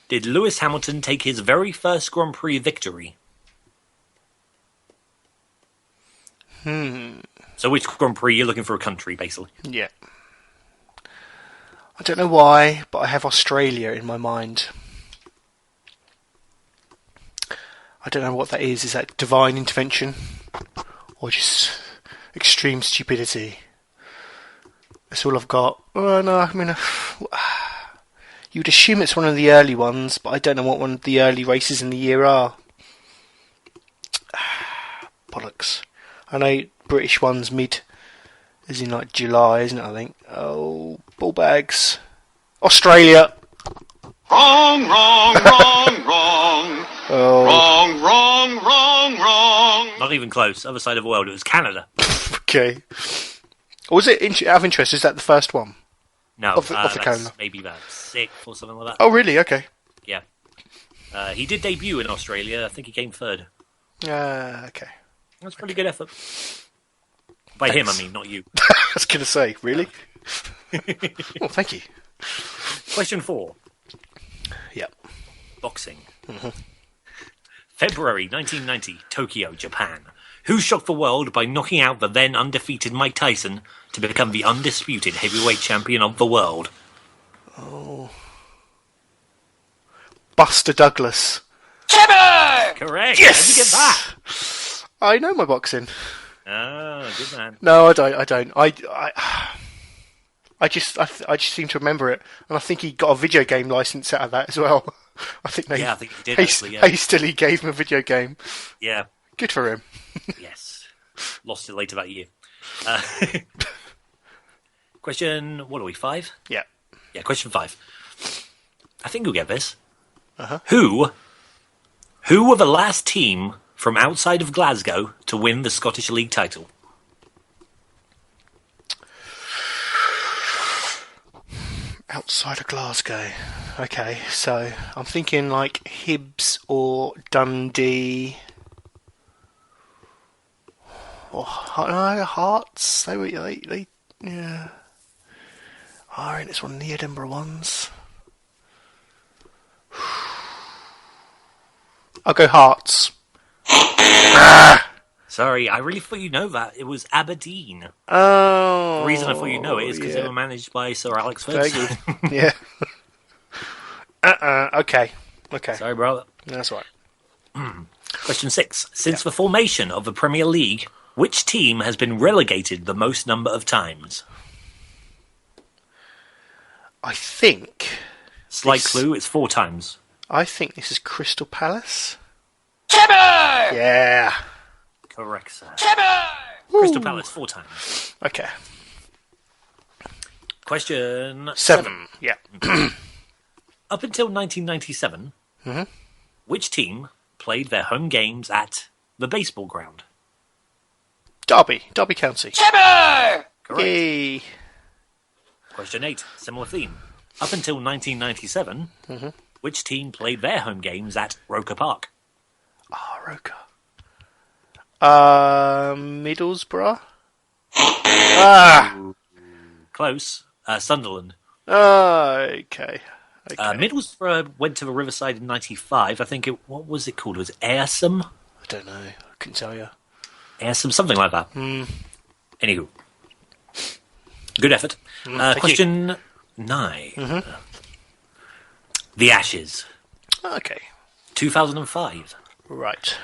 did Lewis Hamilton take his very first Grand Prix victory? So which Grand Prix? You're looking for a country, basically. Yeah. I don't know why, but I have Australia in my mind. I don't know what that is. Is that divine intervention? Or just extreme stupidity? That's all I've got. Oh, no, I mean, you'd assume it's one of the early ones, but I don't know what one of the early races in the year are. Bollocks. I know British one's is in like July, isn't it, I think? Oh, ball bags. Australia! Wrong, wrong, wrong, wrong. Oh. Wrong. Not even close. Other side of the world. It was Canada. Okay. Was it, out of interest, is that the first one? No, Of the that's calendar. maybe about 6th or something like that. Oh, really? Okay. Yeah. He did debut in Australia. I think he came 3rd. Okay. That's a pretty good effort. By him, I mean, not you. I was going to say, really? Well, thank you. Question 4. Yep. Boxing. February 1990, Tokyo, Japan. Who shocked the world by knocking out the then undefeated Mike Tyson to become the undisputed heavyweight champion of the world? Oh. Buster Douglas. Correct. Yes! How did you get that? I know my boxing. Oh, good man. No, I don't. I just seem to remember it, and I think he got a video game license out of that as well. I think he did. Actually, yeah. hastily gave him a video game. Yeah. Good for him. Yes. Lost it later that year. Question, what are we, 5? Yeah. Yeah, question 5. I think you'll get this. Uh-huh. Who were the last team from outside of Glasgow to win the Scottish League title? Outside of Glasgow. Okay, so I'm thinking like Hibs or Dundee. Or Hearts. They yeah. I reckon it's one of the Edinburgh ones. I'll go Hearts. Sorry, I really thought you know that. It was Aberdeen. Oh. The reason I thought you know it is because they were managed by Sir Alex Ferguson. Yeah. Okay. Sorry, brother. That's right. Question 6. Since the formation of the Premier League, which team has been relegated the most number of times? I think... Slight clue, it's 4 times. I think this is Crystal Palace. Chipper! Yeah. Correct, sir. Chipper! Crystal Palace 4 times. Okay. Question 7. Yeah. Up until 1997, which team played their home games at the baseball ground? Derby County. Timber! Correct. Yay. Mm-hmm. Question 8, similar theme. Up until 1997, which team played their home games at Roker Park? Ah, Roker. Middlesbrough? Close. Sunderland. Okay. Middlesbrough went to the Riverside in 95. I think what was it called? It was Ayrsham? I don't know. I couldn't tell you. Ayrsham, something like that. Anywho. Good effort. Thank Question 9. The Ashes. Okay. 2005. Right.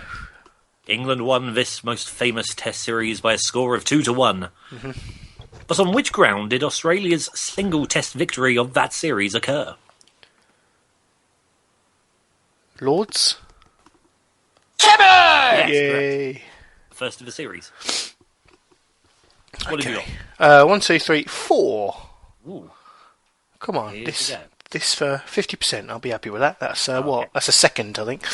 England won this most famous Test series by a score of 2-1. But on which ground did Australia's single Test victory of that series occur? Lords? Timber! Yes, correct. Yay. First of the series. What have you Okay. got? 1, 2, 3, 4. Ooh. Come on. Here This we go. this for 50%. I'll be happy with that. That's what? Okay. That's a second, I think.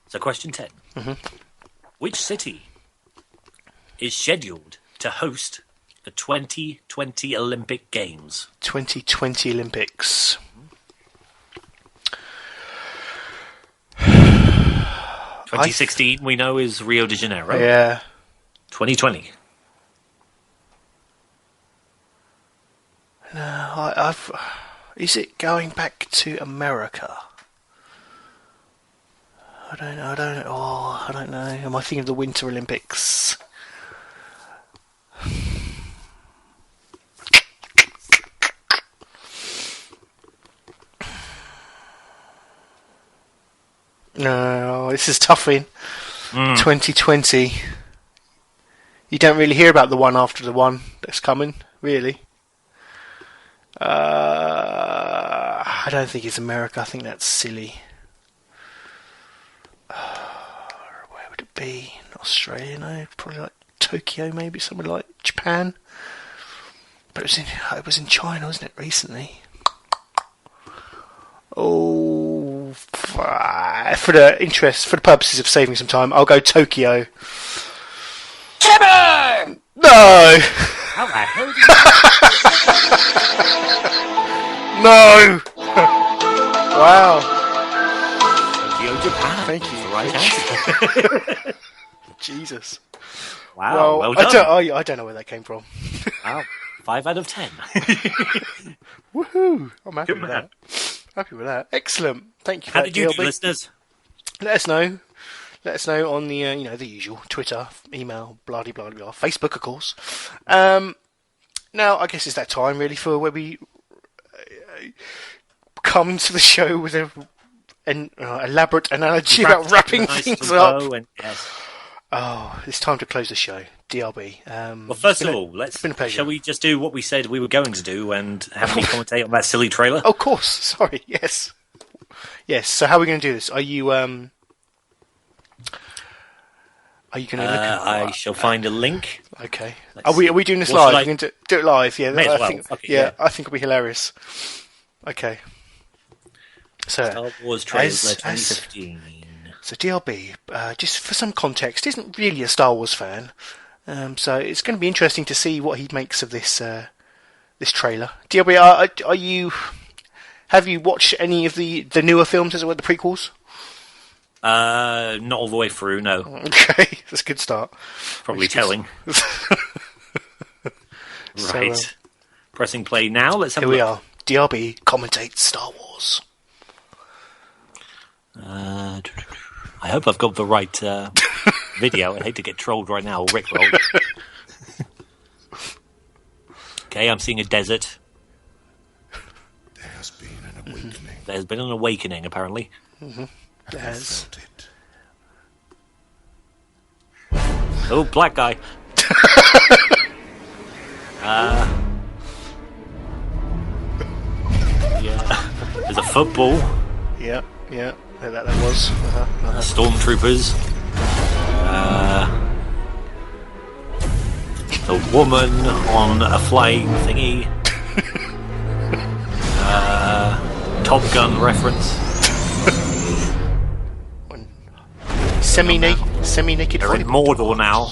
So question 10. Which city is scheduled to host the 2020 Olympic Games? 2020 Olympics. 2016 we know is Rio de Janeiro. Yeah. 2020. No, is it going back to America? I don't know. I don't know. Am I thinking of the Winter Olympics? No, this is tough in 2020. You don't really hear about the one after the one that's coming, really. I don't think it's America. I think that's silly. Where would it be? Australia? No, probably like Tokyo, maybe somewhere like Japan. But it was in China, wasn't it? Recently. Oh, for the purposes of saving some time, I'll go Tokyo. Timber! No, How the hell did no. Wow. Tokyo, Japan? Thank you. The right answer. Jesus. Wow, well I done. I don't know where that came from. Wow, 5 out of 10. Woohoo! I'm happy Good with man. that. Happy with that. Excellent. Thank you for How that, did you do, DLB. listeners? Let us know. Let us know on the the usual Twitter, email, blah blah blah, Facebook, of course. Now I guess it's that time really for where we come to the show with an elaborate analogy about wrapping things up. Yes. Oh, it's time to close the show. DRB. Well, first it's of been all, it's been a pleasure. shall we just do what we said we were going to do and have me commentate on that silly trailer? Oh, of course. Sorry. Yes. Yes. So how are we going to do this? Are you going to look at? I shall find a link. Okay. Let's Are we see. doing this What should live? I- We're going to do it live. Yeah. May as I well. think. Fuck it, Yeah, yeah. I think it'll be hilarious. Okay. So Star Wars trailer as- 2015. So DLB, just for some context, isn't really a Star Wars fan. So it's going to be interesting to see what he makes of this this trailer. DLB, are you? Have you watched any of the newer films, as it were, the prequels? Not all the way through, no. Okay, that's a good start. Probably telling. So, Right. Pressing play now. Let's have Here a we look. are. DLB commentates Star Wars. I hope I've got the right video. I hate to get trolled right now, or rickrolled. Okay, I'm seeing a desert. There has been an awakening. There's been an awakening, apparently. There's Felt it. Oh, black guy. Yeah. There's a football. yeah, that was. Stormtroopers. A woman on a flying thingy. Top Gun reference. Semi-naked. They're in Mordor now.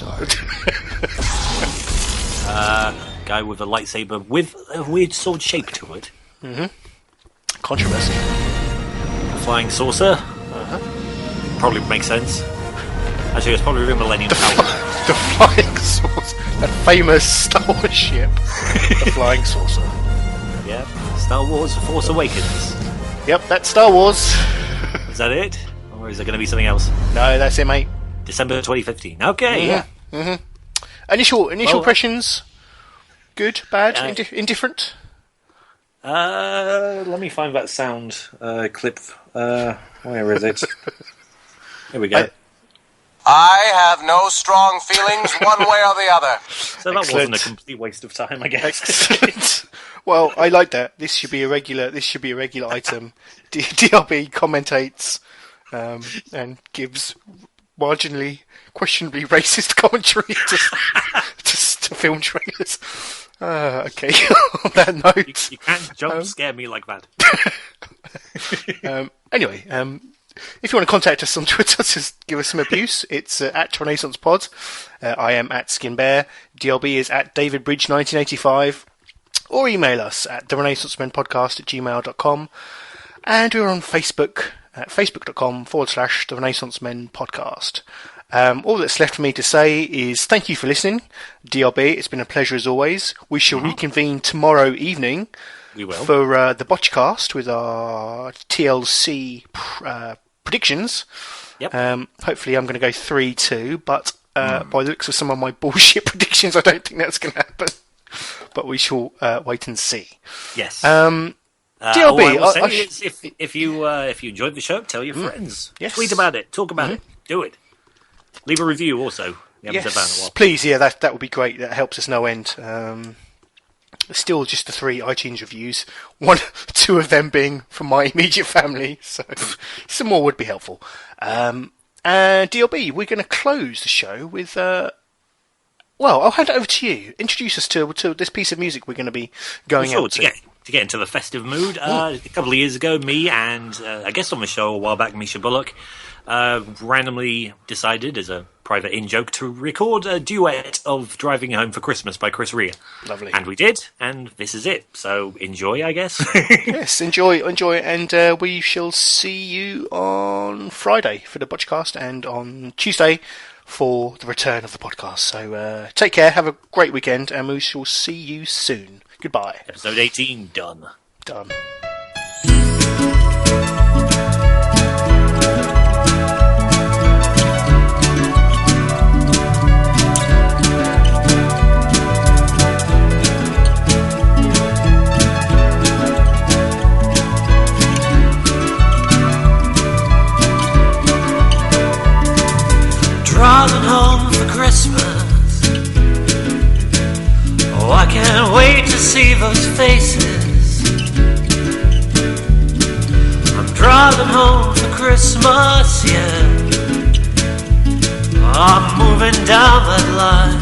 Guy with a lightsaber with a weird sword shape to it. Controversy. A flying saucer. Probably makes sense. Actually, it's probably a Millennium Falcon. The flying saucer. That famous Star Wars ship. The flying saucer. Yeah. Star Wars Force Awakens. Yep, that's Star Wars. Is that it? Or is there going to be something else? No, that's it, mate. December 2015. Okay, yeah. Initial impressions. Good, bad, indifferent. Let me find that sound clip. Where is it? Here we go. I have no strong feelings one way or the other. So that wasn't a complete waste of time, I guess. Excellent. Well, I like that. This should be a regular item. DRB commentates and gives marginally, questionably racist commentary to film trailers. Okay. On that note, you can't jump scare me like that. Anyway, if you want to contact us on Twitter, just give us some abuse. It's at RenaissancePod. I am at SkinBear. DLB is at DavidBridge1985. Or email us at therenaissancemenpodcast@gmail.com. And we're on Facebook at facebook.com/therenaissancemenpodcast. All that's left for me to say is thank you for listening, DLB. It's been a pleasure as always. We shall reconvene tomorrow evening. We will. For the Botchcast with our TLC predictions. Yep. Hopefully I'm going to go 3-2, but by the looks of some of my bullshit predictions, I don't think that's going to happen. But we shall wait and see. Yes. DLB, if you enjoyed the show, tell your friends. Yes. Tweet about it. Talk about it. Do it. Leave a review also. Yes, please. Yeah, that would be great. That helps us no end. Still just the 3 iTunes reviews. 2 of them being from my immediate family. So some more would be helpful. DLB, we're going to close the show with... well, I'll hand it over to you. Introduce us to this piece of music we're going to be going out to. To get into the festive mood, a couple of years ago, me and a guest on the show a while back, Misha Bullock, randomly decided, as a private in-joke, to record a duet of Driving Home for Christmas by Chris Rea. Lovely. And we did, and this is it. So enjoy, I guess. Yes, enjoy, and we shall see you on Friday for the Botchcast and on Tuesday for the return of the podcast. So take care, have a great weekend, and we shall see you soon. Goodbye. Episode 18 done. Driving home for Christmas. Oh, I can't wait to see those faces. I'm driving home for Christmas, yeah. I'm moving down that line,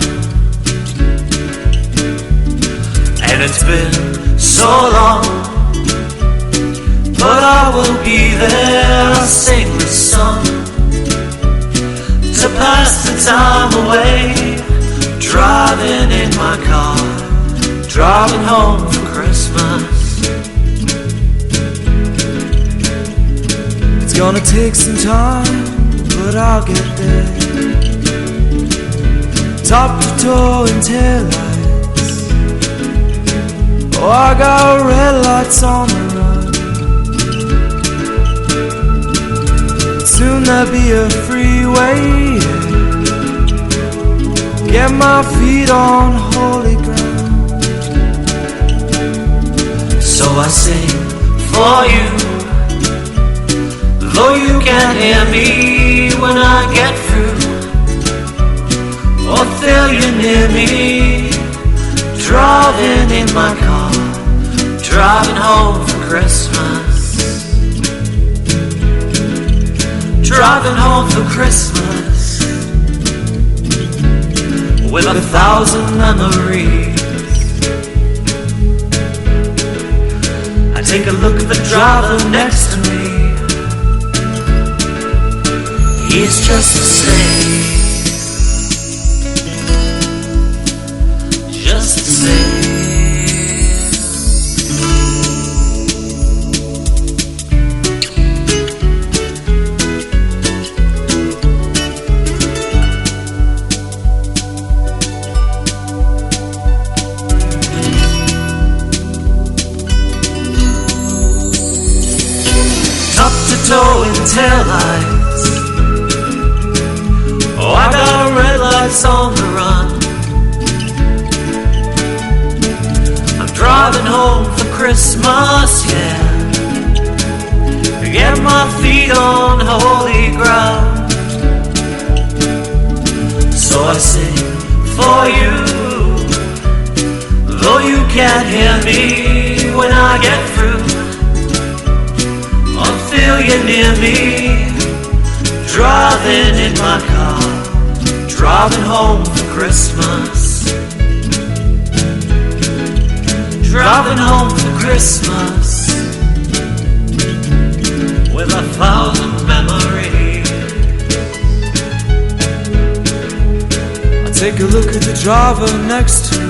and it's been so long, but I will be there. I'll sing this song to pass the time away, driving in my car, driving home for Christmas. It's gonna take some time, but I'll get there. Top to toe in taillights. Oh, I got red lights on the run. Soon there'll be a freeway. Get my feet on holy ground. So I sing for you, though you can't hear me when I get through, or feel you near me, driving in my car, driving home for Christmas. Driving home for Christmas. with 1,000 memories. I take a look at the driver next to me. He's just the same, just the same. Top to toe in taillights. Oh, I got red lights on the run. I'm driving home for Christmas, yeah, to get my feet on holy ground. So I sing for you, though you can't hear me when I get through. I'll feel you near me, driving in my car, driving home for Christmas, driving home for Christmas, with 1,000 memories. I take a look at the driver next to me.